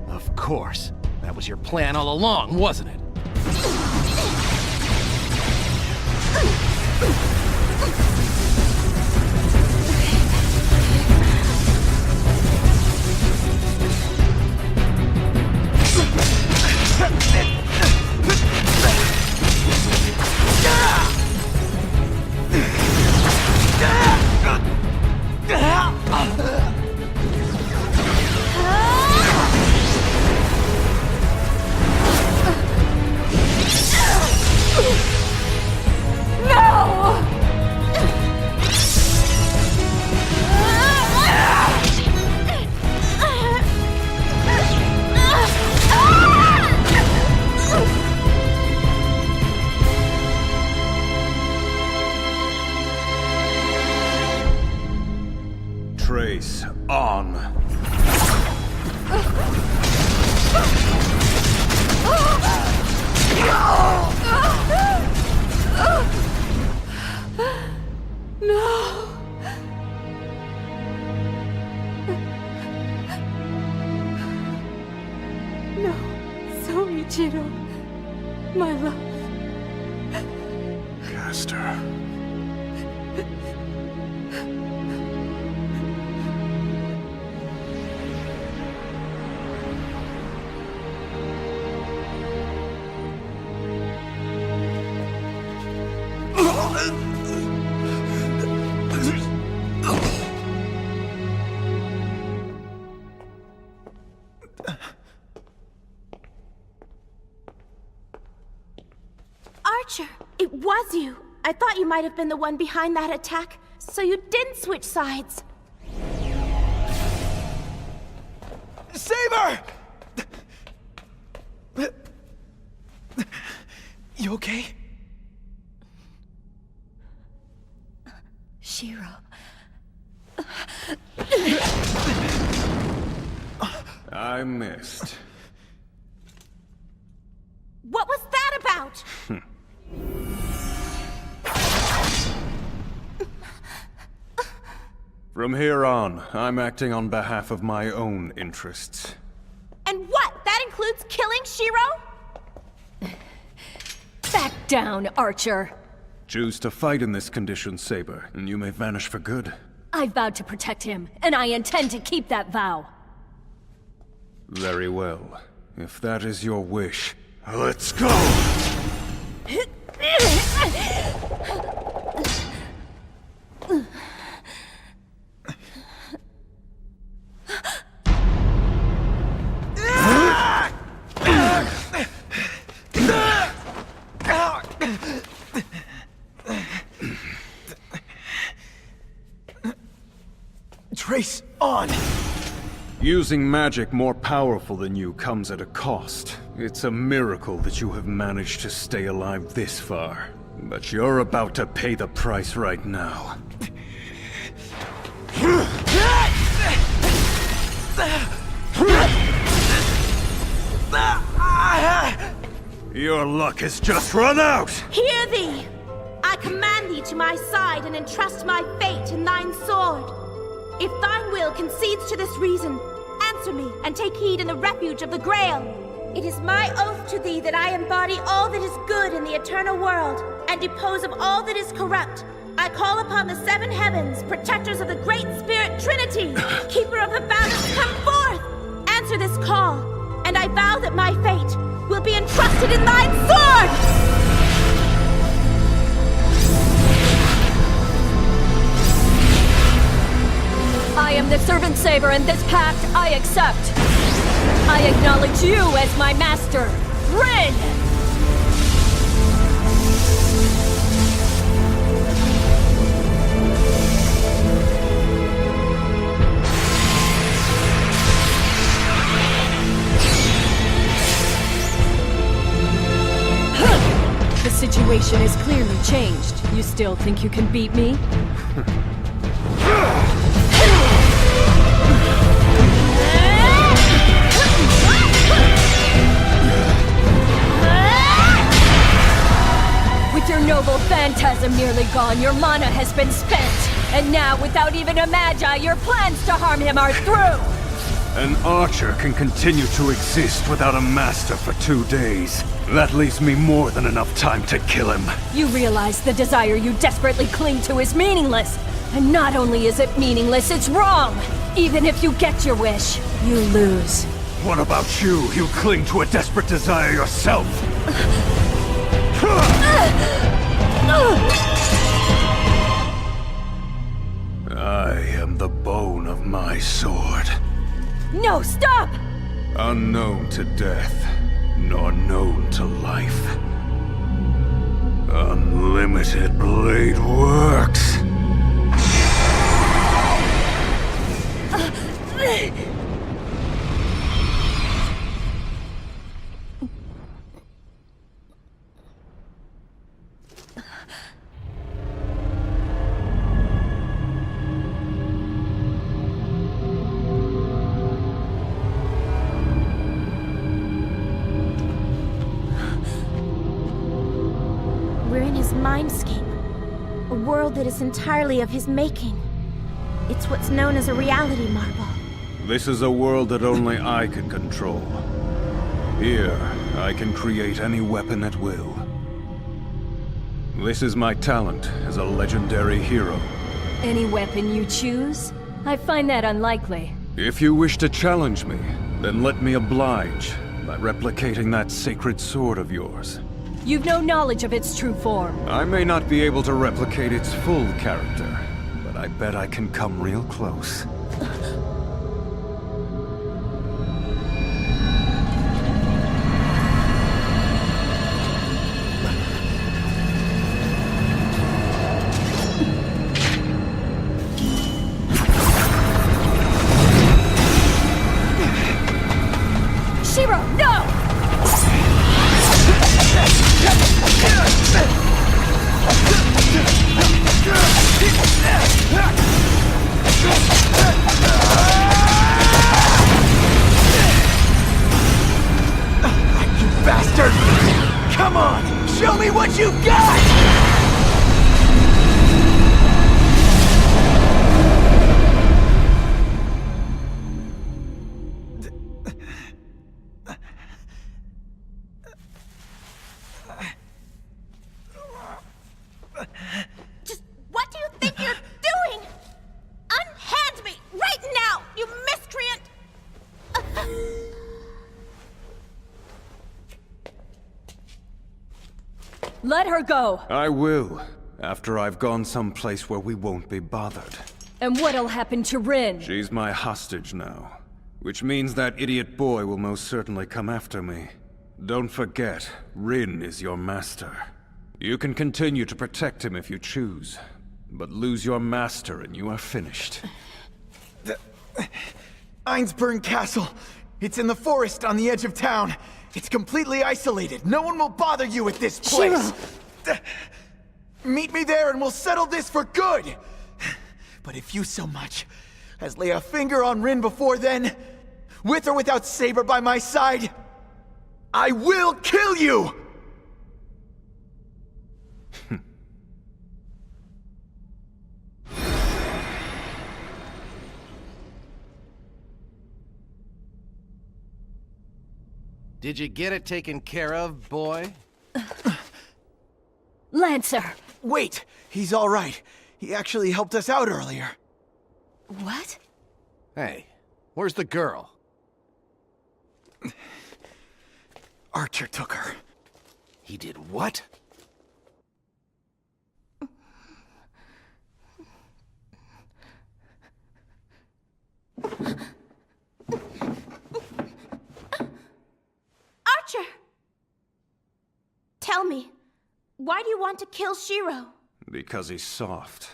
Of course. That was your plan all along, wasn't it? Trace on. No, Soichiro, my love. Castor. Archer, it was you. I thought you might have been the one behind that attack, so you didn't switch sides. Saber! You okay? Shiro. I missed. What was that about? From here on, I'm acting on behalf of my own interests. And what? That includes killing Shiro? Back down, Archer. Choose to fight in this condition, Saber, and you may vanish for good. I vowed to protect him, and I intend to keep that vow. Very well. If that is your wish, let's go! Trace on! Using magic more powerful than you comes at a cost. It's a miracle that you have managed to stay alive this far. But you're about to pay the price right now. Your luck has just run out! Hear thee! I command thee to my side and entrust my fate in thine sword. If thine will concedes to this reason, answer me and take heed in the refuge of the Grail. It is my oath to thee that I embody all that is good in the eternal world, and depose of all that is corrupt. I call upon the seven heavens, protectors of the Great Spirit Trinity, keeper of the balance, come forth! Answer this call, and I vow that my fate will be entrusted in thine sword! I am the Servant Saber, and this pact I accept. I acknowledge you as my master, Rin! The situation is clearly changed. You still think you can beat me? With your noble phantasm nearly gone, your mana has been spent. And now, without even a Magi, your plans to harm him are through! An archer can continue to exist without a master for 2 days. That leaves me more than enough time to kill him. You realize the desire you desperately cling to is meaningless. And not only is it meaningless, it's wrong! Even if you get your wish, you lose. What about you? You cling to a desperate desire yourself! I am the bone of my sword. No, stop! Unknown to death, nor known to life. Unlimited blade works. We're in his mindscape, a world that is entirely of his making. It's what's known as a reality marble. This is a world that only I can control. Here, I can create any weapon at will. This is my talent as a legendary hero. Any weapon you choose? I find that unlikely. If you wish to challenge me, then let me oblige by replicating that sacred sword of yours. You've no knowledge of its true form. I may not be able to replicate its full character, but I bet I can come real close. Shiro, no! You bastard! Come on! Show me what you got! Just what do you think you're doing? Unhand me right now, you miscreant! Let her go! I will, after I've gone someplace where we won't be bothered. And what'll happen to Rin? She's my hostage now, which means that idiot boy will most certainly come after me. Don't forget, Rin is your master. You can continue to protect him if you choose, but lose your master and you are finished. Einsburn Castle. It's in the forest on the edge of town. It's completely isolated. No one will bother you at this place. Meet me there and we'll settle this for good. But if you so much as lay a finger on Rin before then, with or without Saber by my side, I will kill you! Did you get it taken care of, boy? Lancer! Wait! He's alright. He actually helped us out earlier. What? Hey, where's the girl? Archer took her. He did what? Archer! Tell me, why do you want to kill Shiro? Because he's soft.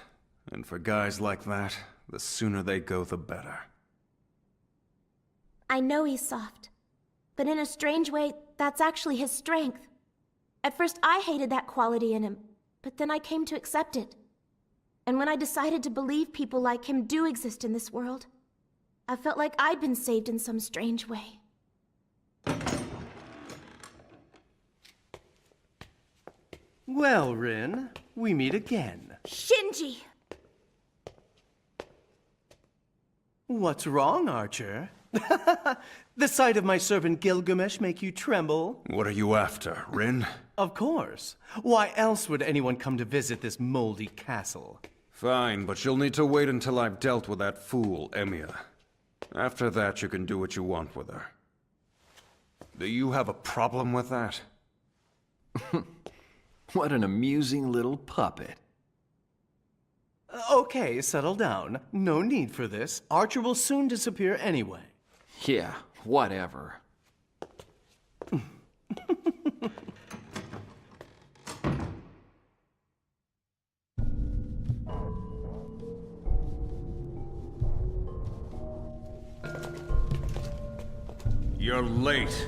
And for guys like that, the sooner they go, the better. I know he's soft, but in a strange way, that's actually his strength. At first, I hated that quality in him, but then I came to accept it. And when I decided to believe people like him do exist in this world, I felt like I'd been saved in some strange way. Well, Rin, we meet again. Shinji! What's wrong, Archer? The sight of my servant Gilgamesh make you tremble? What are you after, Rin? Of course. Why else would anyone come to visit this moldy castle? Fine, but you'll need to wait until I've dealt with that fool, Emiya. After that, you can do what you want with her. Do you have a problem with that? What an amusing little puppet. Okay, settle down. No need for this. Archer will soon disappear anyway. Yeah, whatever. You're late.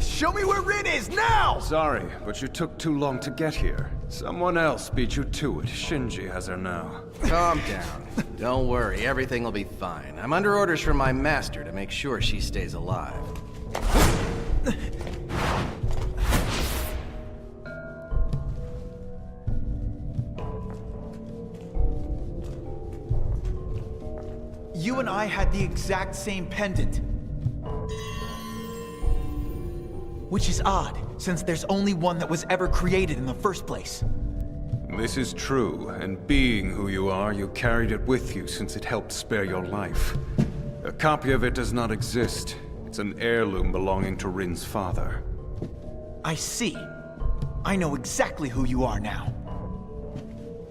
Show me where Rin is, now! Sorry, but you took too long to get here. Someone else beat you to it. Shinji has her now. Calm down. Don't worry, everything will be fine. I'm under orders from my master to make sure she stays alive. You and I had the exact same pendant. Which is odd, since there's only one that was ever created in the first place. This is true, and being who you are, you carried it with you since it helped spare your life. A copy of it does not exist. It's an heirloom belonging to Rin's father. I see. I know exactly who you are now.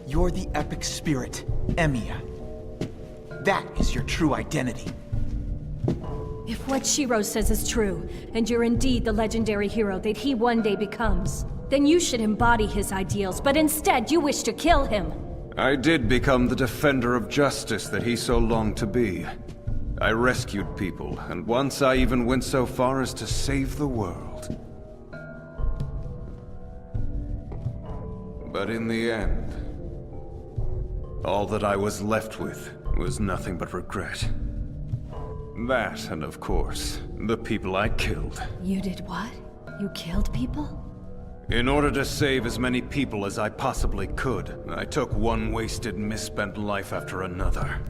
You're the epic spirit, Emiya. That is your true identity. If what Shiro says is true, and you're indeed the legendary hero that he one day becomes, then you should embody his ideals, but instead you wish to kill him. I did become the defender of justice that he so longed to be. I rescued people, and once I even went so far as to save the world. But in the end, all that I was left with was nothing but regret. That, and of course, the people I killed. You did what? You killed people? In order to save as many people as I possibly could, I took one wasted, misspent life after another.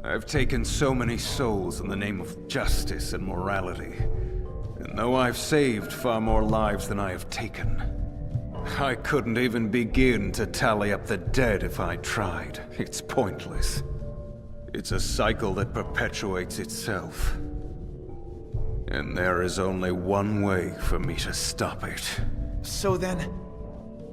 I've taken so many souls in the name of justice and morality. And though I've saved far more lives than I have taken, I couldn't even begin to tally up the dead if I tried. It's pointless. It's a cycle that perpetuates itself. And there is only one way for me to stop it. So then,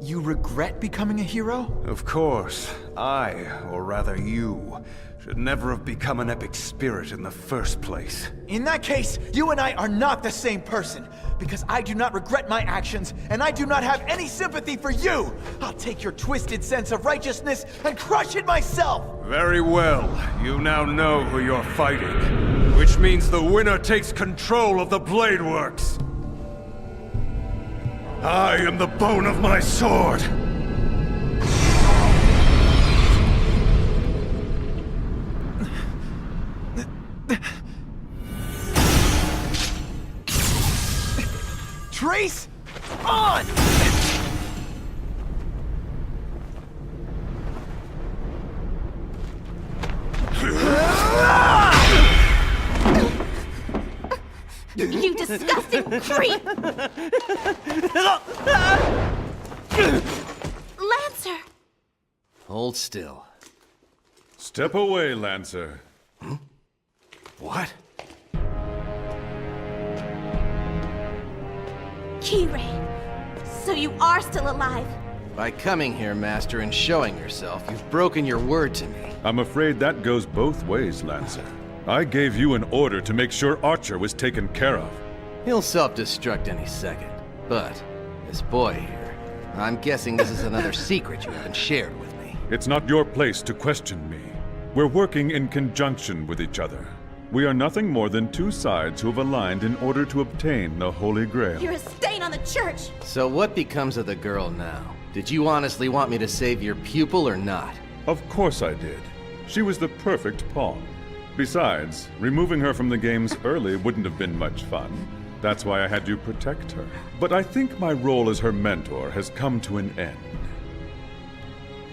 you regret becoming a hero? Of course. I, or rather you, should never have become an epic spirit in the first place. In that case, you and I are not the same person, because I do not regret my actions, and I do not have any sympathy for you! I'll take your twisted sense of righteousness and crush it myself! Very well. You now know who you're fighting, which means the winner takes control of the Blade Works. I am the bone of my sword! Trace, on! You disgusting creep! Lancer! Hold still. Step away, Lancer. What? Kirei, so you are still alive. By coming here, Master, and showing yourself, you've broken your word to me. I'm afraid that goes both ways, Lancer. I gave you an order to make sure Archer was taken care of. He'll self-destruct any second. But, this boy here, I'm guessing this is another secret you haven't shared with me. It's not your place to question me. We're working in conjunction with each other. We are nothing more than two sides who have aligned in order to obtain the Holy Grail. You're a stain on the church! So what becomes of the girl now? Did you honestly want me to save your pupil or not? Of course I did. She was the perfect pawn. Besides, removing her from the games early wouldn't have been much fun. That's why I had to protect her. But I think my role as her mentor has come to an end.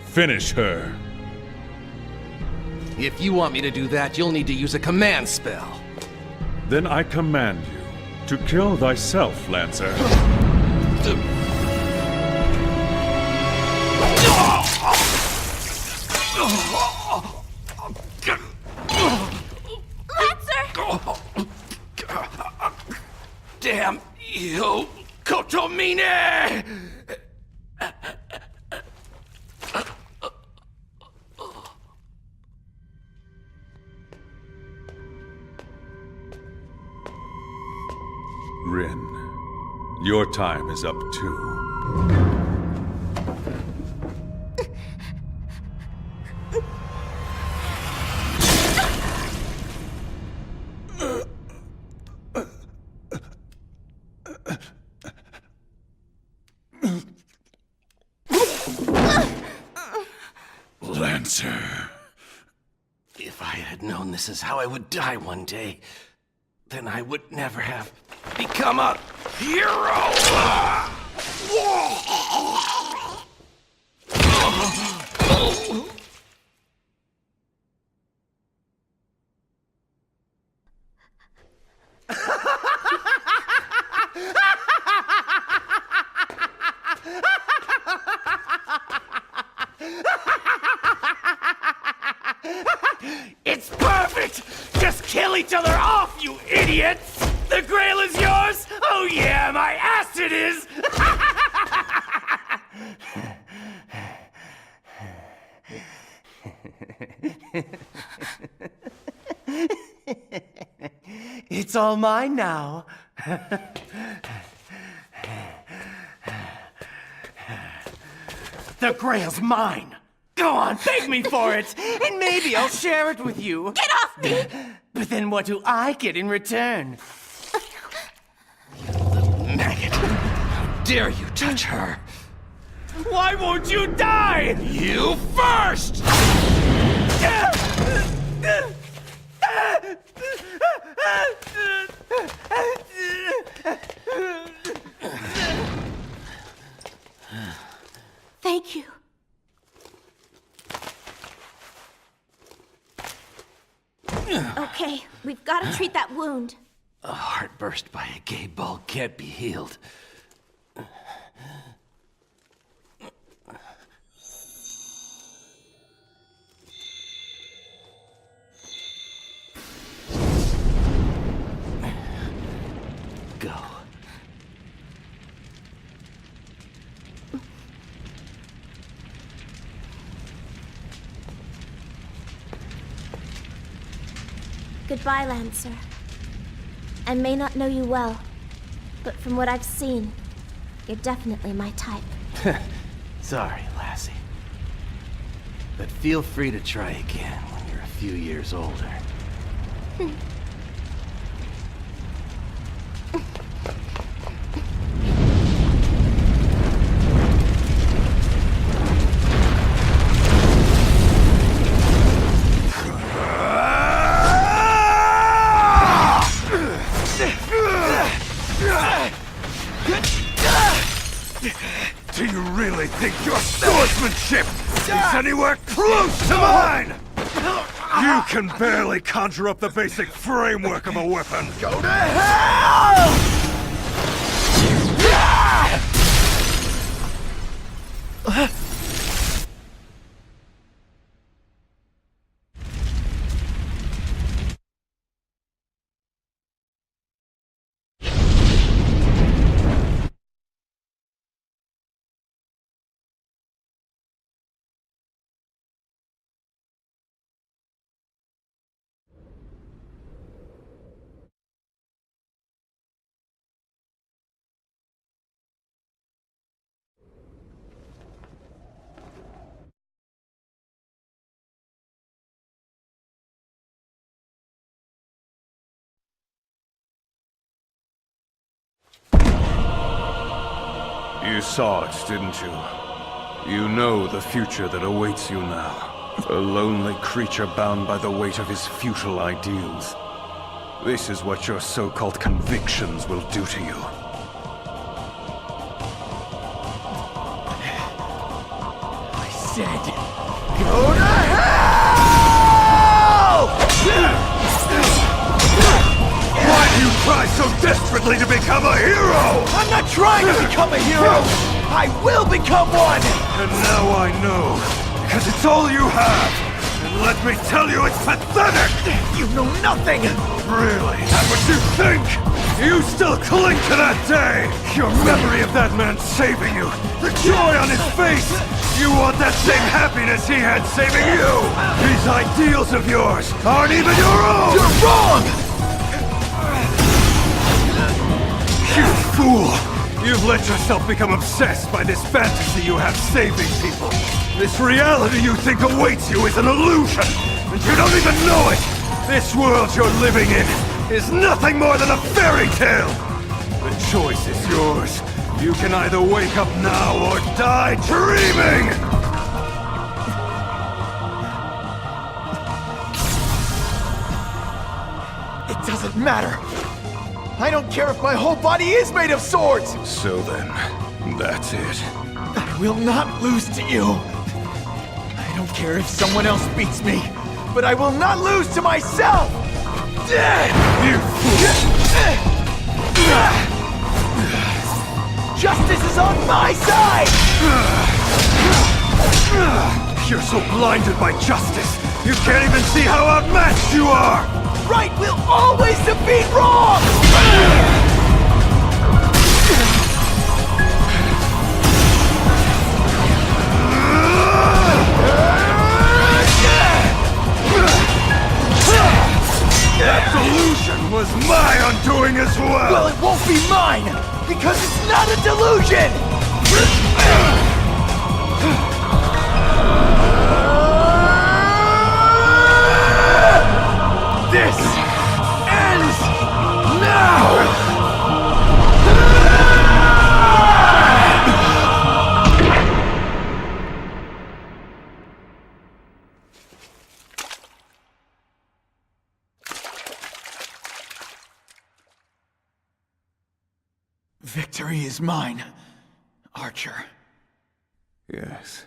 Finish her! If you want me to do that, you'll need to use a command spell. Then I command you to kill thyself, Lancer. Lancer! Damn you, Kotomine! Rin, your time is up too. Lancer. If I had known this is how I would die one day, then I would never have become a hero! It's perfect! Just kill each other off, you idiots! The Grail is yours? Oh yeah, my ass it is! It's all mine now. The Grail's mine! Go on, beg me for it, and maybe I'll share it with you. Get off me! But then what do I get in return? Maggot! How dare you touch her? Why won't you die? You first! Thank you. Okay, we've got to treat that wound. A heart burst by a gay bull can't be healed. Go. Goodbye, Lancer. I may not know you well, but from what I've seen, you're definitely my type. Sorry, lassie. But feel free to try again when you're a few years older. Do you really think your swordsmanship is anywhere close to mine? You can barely conjure up the basic framework of a weapon. Go to hell! You saw it, didn't you? You know the future that awaits you now. A lonely creature bound by the weight of his futile ideals. This is what your so-called convictions will do to you. I said, go to hell! Why do you try so desperately to become a hero? I'm not trying to become a hero! I will become one! And now I know, because it's all you have. And let me tell you, it's pathetic! You know nothing! Really? That's what you think? You still cling to that day! Your memory of that man saving you! The joy on his face! You want that same happiness he had saving you! These ideals of yours aren't even your own! You're wrong! You fool! You've let yourself become obsessed by this fantasy you have saving people. This reality you think awaits you is an illusion, and you don't even know it! This world you're living in is nothing more than a fairy tale! The choice is yours. You can either wake up now or die dreaming! It doesn't matter! I don't care if my whole body is made of swords! So then, that's it. I will not lose to you! I don't care if someone else beats me, but I will not lose to myself! You fool! Justice is on my side! You're so blinded by justice, you can't even see how outmatched you are! Right will always defeat wrong! That delusion was my undoing as well! Well, it won't be mine! Because it's not a delusion! This ends now! Victory is mine, Archer. Yes.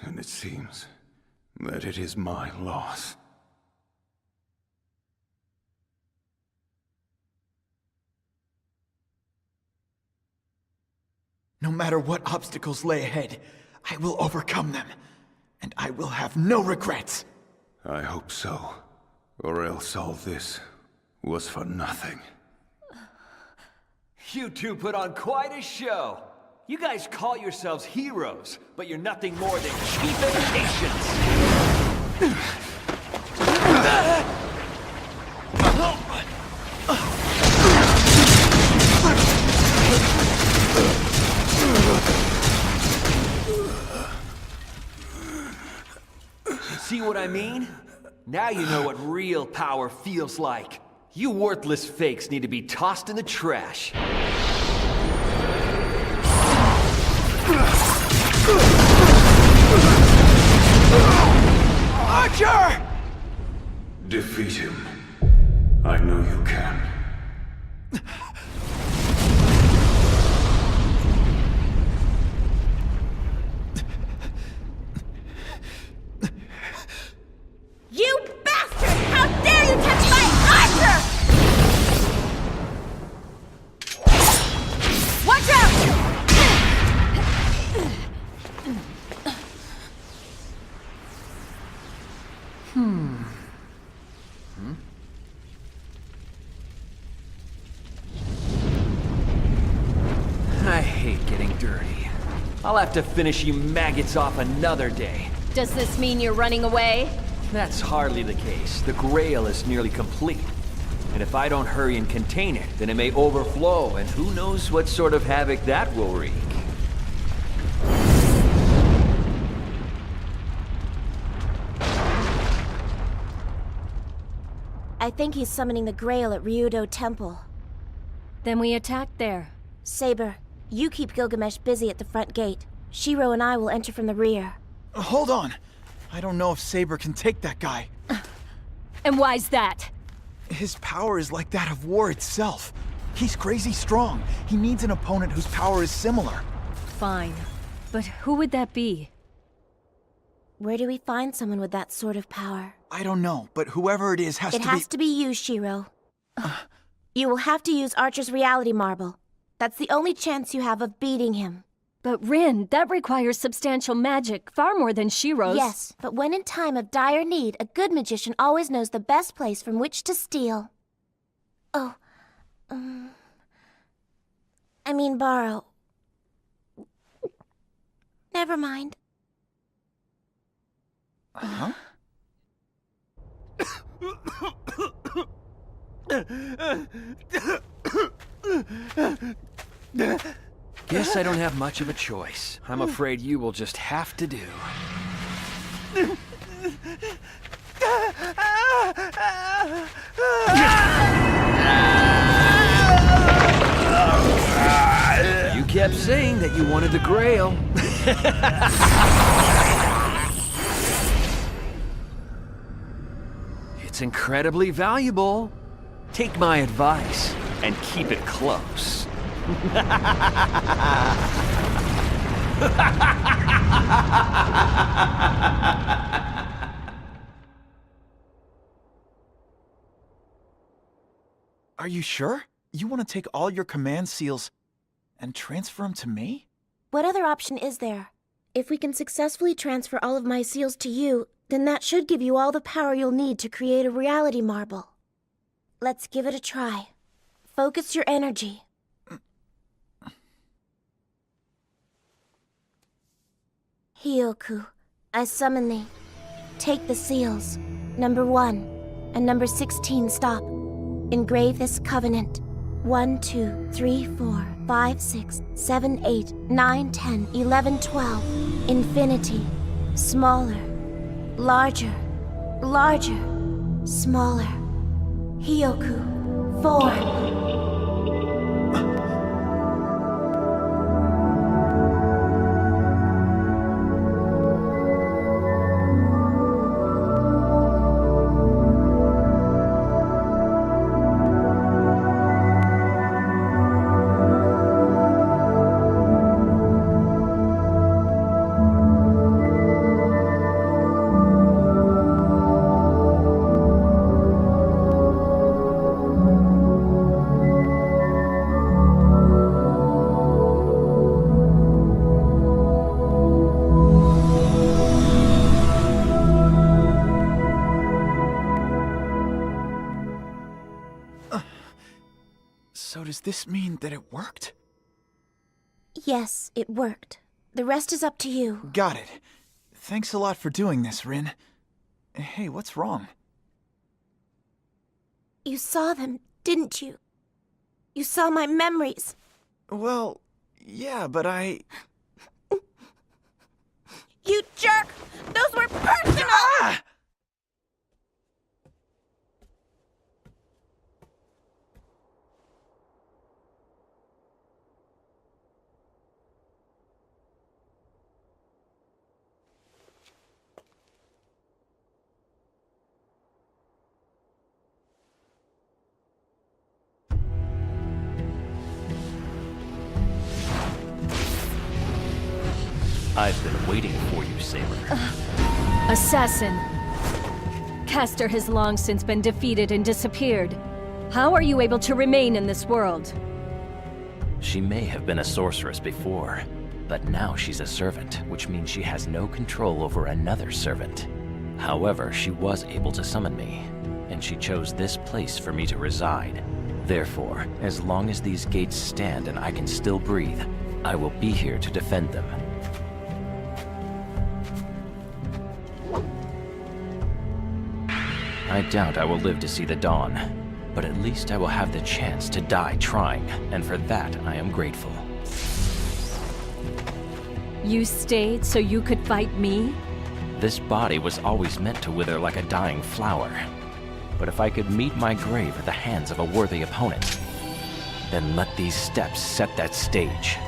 And it seems that it is my loss. No matter what obstacles lay ahead, I will overcome them. And I will have no regrets. I hope so. Or else all this was for nothing. You two put on quite a show. You guys call yourselves heroes, but you're nothing more than cheap imitations. See what I mean? Now you know what real power feels like. You worthless fakes need to be tossed in the trash. Archer! Defeat him. I know you can. You I'll have to finish you maggots off another day. Does this mean you're running away? That's hardly the case. The Grail is nearly complete. And if I don't hurry and contain it, then it may overflow, and who knows what sort of havoc that will wreak. I think he's summoning the Grail at Ryudo Temple. Then we attack there. Saber, you keep Gilgamesh busy at the front gate. Shiro and I will enter from the rear. Hold on. I don't know if Saber can take that guy. And why's that? His power is like that of war itself. He's crazy strong. He needs an opponent whose power is similar. Fine. But who would that be? Where do we find someone with that sort of power? I don't know, but whoever it is has to be... It has to be you, Shiro. You will have to use Archer's reality marble. That's the only chance you have of beating him. But Rin, that requires substantial magic, far more than Shiro's. Yes, but when in time of dire need, a good magician always knows the best place from which to steal. Oh, I mean borrow. Never mind. Huh? Guess I don't have much of a choice. I'm afraid you will just have to do. You kept saying that you wanted the Grail. It's incredibly valuable. Take my advice and keep it close. Are you sure? You want to take all your command seals and transfer them to me? What other option is there? If we can successfully transfer all of my seals to you, then that should give you all the power you'll need to create a reality marble. Let's give it a try. Focus your energy. Hioku, I summon thee. Take the seals. Number 1 and number 16 stop. Engrave this covenant. 1, 2, 3, 4, 5, 6, 7, 8, 9, 10, 11, 12. Infinity. Smaller. Larger. Larger. Smaller. Hioku. 4. So does this mean that it worked? Yes, it worked. The rest is up to you. Got it. Thanks a lot for doing this, Rin. Hey, what's wrong? You saw them, didn't you? You saw my memories. Well, yeah, but I... You jerk! Those were personal! Ah! I've been waiting for you, Saber. Assassin. Castor has long since been defeated and disappeared. How are you able to remain in this world? She may have been a sorceress before, but now she's a servant, which means she has no control over another servant. However, she was able to summon me, and she chose this place for me to reside. Therefore, as long as these gates stand and I can still breathe, I will be here to defend them. I doubt I will live to see the dawn. But at least I will have the chance to die trying, and for that I am grateful. You stayed so you could fight me? This body was always meant to wither like a dying flower. But if I could meet my grave at the hands of a worthy opponent, then let these steps set that stage.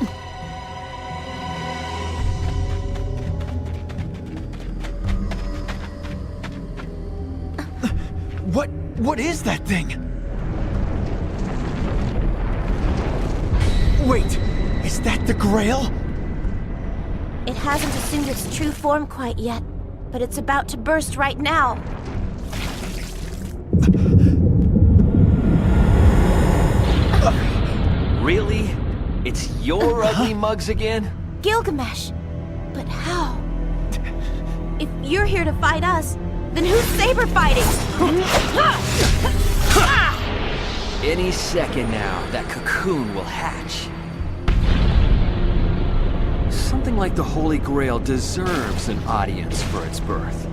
What is that thing? Wait, is that the Grail? It hasn't assumed its true form quite yet, but it's about to burst right now. Really? It's your ugly mugs again? Gilgamesh! But how? If you're here to fight us, then who's Saber fighting? Any second now, that cocoon will hatch. Something like the Holy Grail deserves an audience for its birth.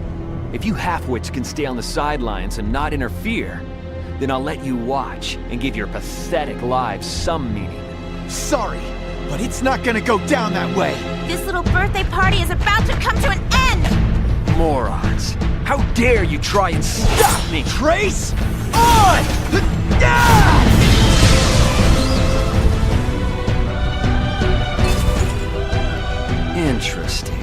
If you halfwits can stay on the sidelines and not interfere, then I'll let you watch and give your pathetic lives some meaning. Sorry, but it's not gonna go down that way. This little birthday party is about to come to an end! Morons! How dare you try and stop me! Trace on! Interesting.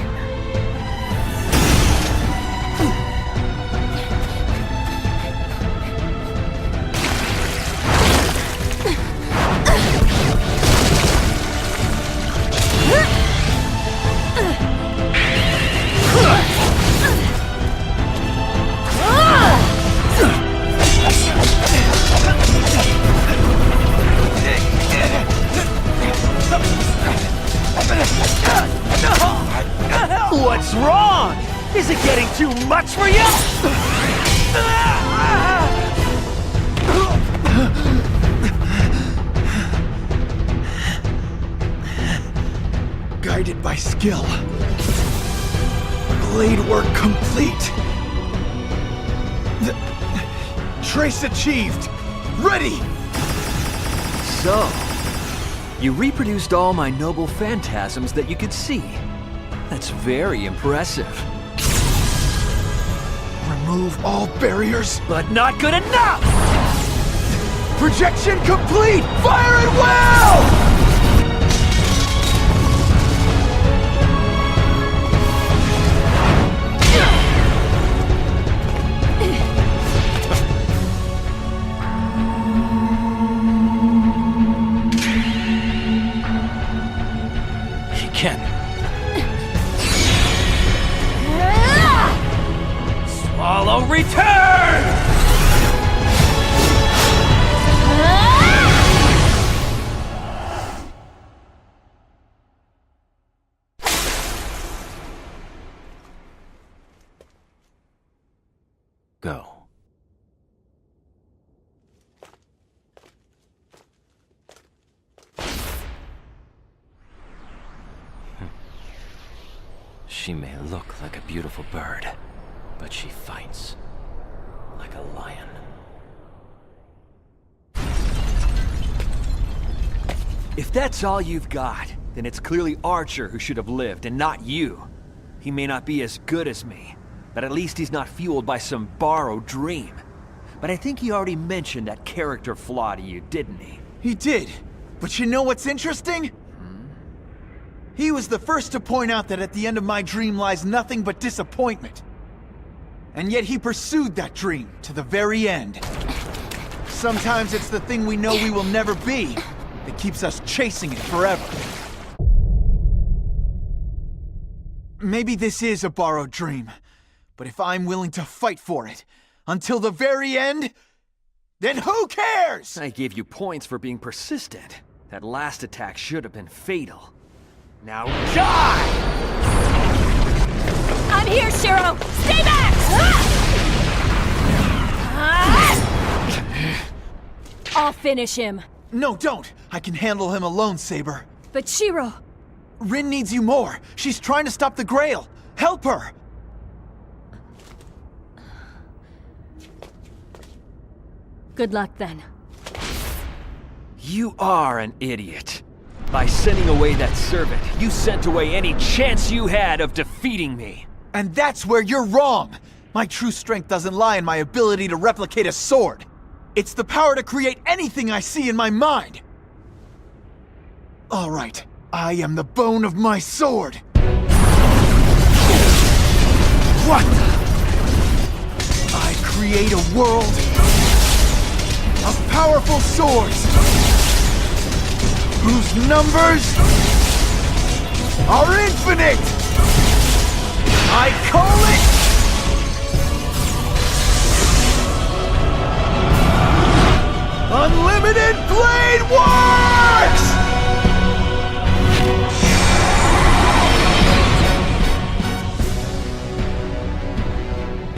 What's wrong? Is it getting too much for you? Guided by skill. Blade work complete. Trace achieved. Ready! So, you reproduced all my noble phantasms that you could see. That's very impressive. Remove all barriers. But not good enough! Projection complete! Fire at will! He can. Swallow return! Go. She may look like a beautiful bird, but she fights like a lion. If that's all you've got, then it's clearly Archer who should have lived and not you. He may not be as good as me, but at least he's not fueled by some borrowed dream. But I think he already mentioned that character flaw to you, didn't he? He did. But you know what's interesting? He was the first to point out that at the end of my dream lies nothing but disappointment. And yet he pursued that dream to the very end. Sometimes it's the thing we know we will never be that keeps us chasing it forever. Maybe this is a borrowed dream, but if I'm willing to fight for it until the very end, then who cares? I gave you points for being persistent. That last attack should have been fatal. Now die! I'm here, Shiro! Stay back! I'll finish him. No, don't! I can handle him alone, Saber. But Shiro... Rin needs you more. She's trying to stop the Grail. Help her! Good luck then. You are an idiot. By sending away that servant, you sent away any chance you had of defeating me. And that's where you're wrong! My true strength doesn't lie in my ability to replicate a sword. It's the power to create anything I see in my mind! Alright, I am the bone of my sword! What the? I create a world of powerful swords whose numbers are infinite! I call it Unlimited Blade Works!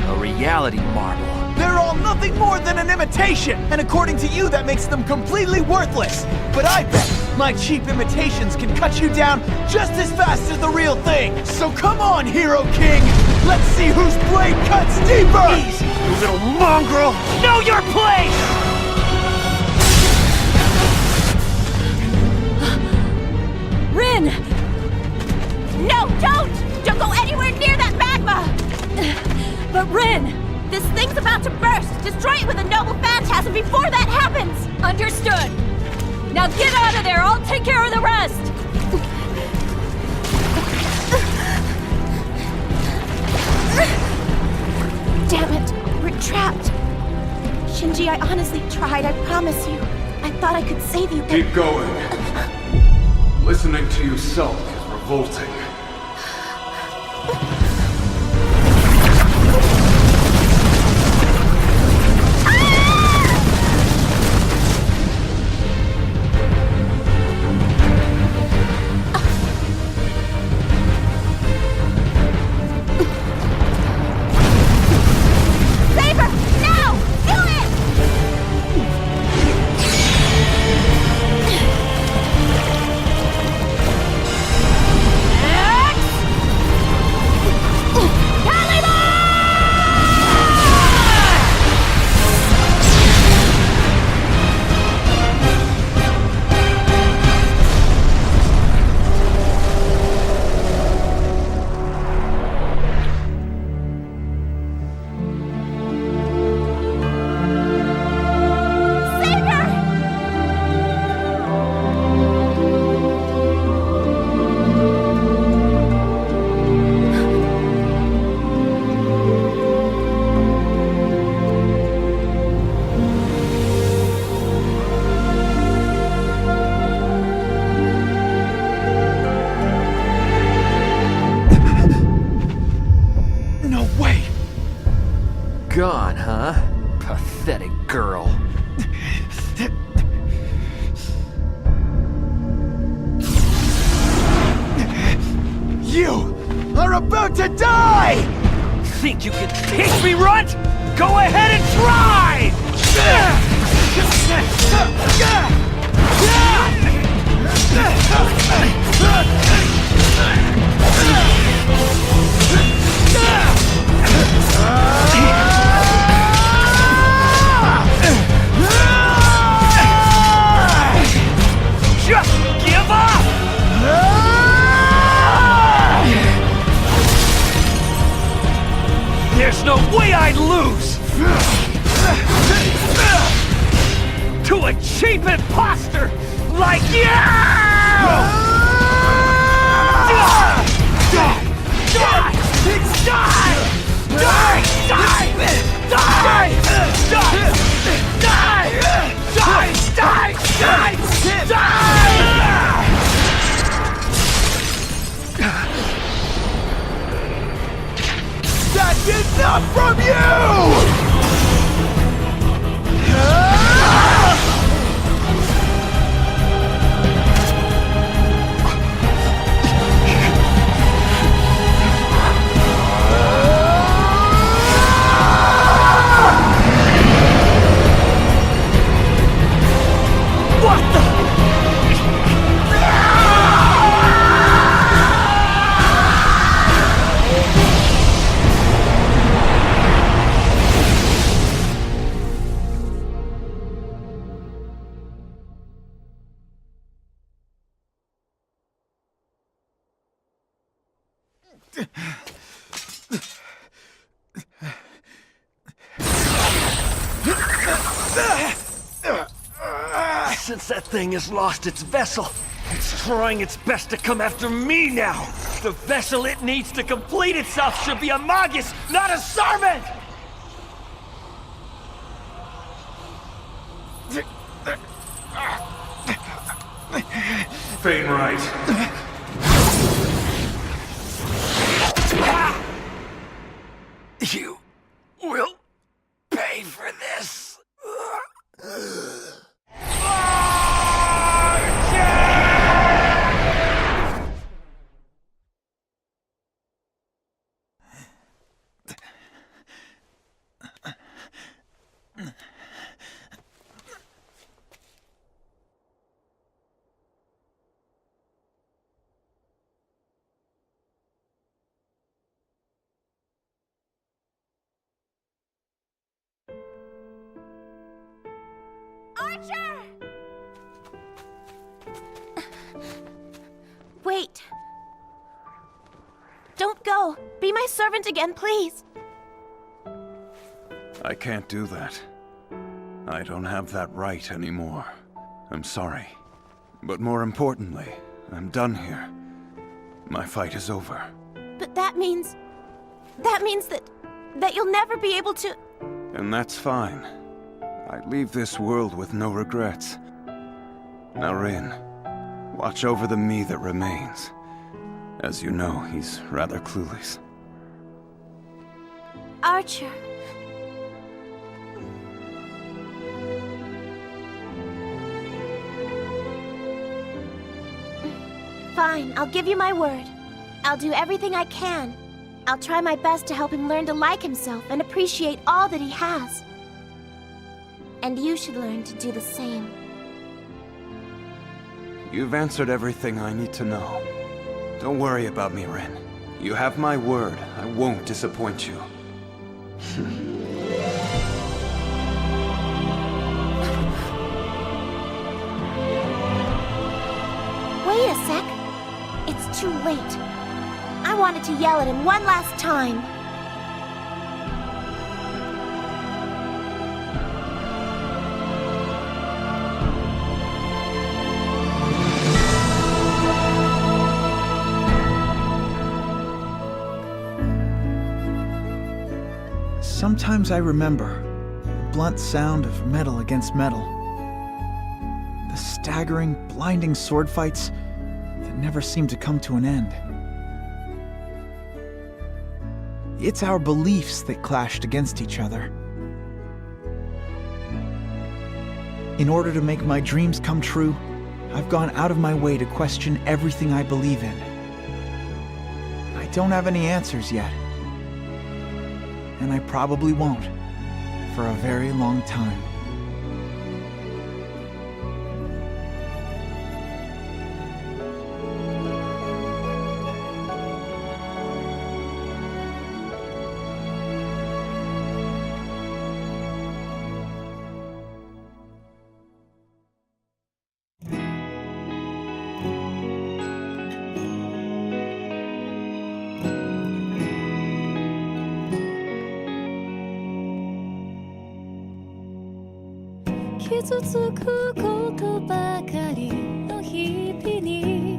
A reality marble. They're all nothing more than an imitation, and according to you, that makes them completely worthless. But I bet my cheap imitations can cut you down just as fast as the real thing. So come on, Hero King! Let's see whose blade cuts deeper! Easy, you little mongrel! Know your place! Rin! No, don't! Don't go anywhere near that magma! But Rin! This thing's about to burst! Destroy it with a noble phantasm before that happens! Understood! Now get out of there! I'll take care of the rest! Damn it! We're trapped! Shinji, I honestly tried, I promise you. I thought I could save you, but... Keep going. Listening to you sulk is revolting. Gone, huh? Pathetic girl. You are about to die! Think you can kick me, runt? Go ahead and try! Just give up! There's no way I'd lose! To a cheap imposter like you! Die! Die! Die! Die! Die! Die! Die! Die! Die! Die! That's enough from you! What the? Since that thing has lost its vessel, it's trying its best to come after me now! The vessel it needs to complete itself should be a Magus, not a servant! Fainright. You will pay for this! Archer! Wait. Don't go. Be my servant again, please. I can't do that. I don't have that right anymore. I'm sorry. But more importantly, I'm done here. My fight is over. But that means that you'll never be able to... And that's fine. I leave this world with no regrets. Now, Rin, watch over the me that remains. As you know, he's rather clueless. Archer. Fine, I'll give you my word. I'll do everything I can. I'll try my best to help him learn to like himself and appreciate all that he has. And you should learn to do the same. You've answered everything I need to know. Don't worry about me, Rin. You have my word. I won't disappoint you. Wait a sec. It's too late. I wanted to yell at him one last time. Sometimes I remember the blunt sound of metal against metal. The staggering, blinding sword fights that never seem to come to an end. It's our beliefs that clashed against each other. In order to make my dreams come true, I've gone out of my way to question everything I believe in. I don't have any answers yet. And I probably won't, for a very long time.傷つくことばかりの日々に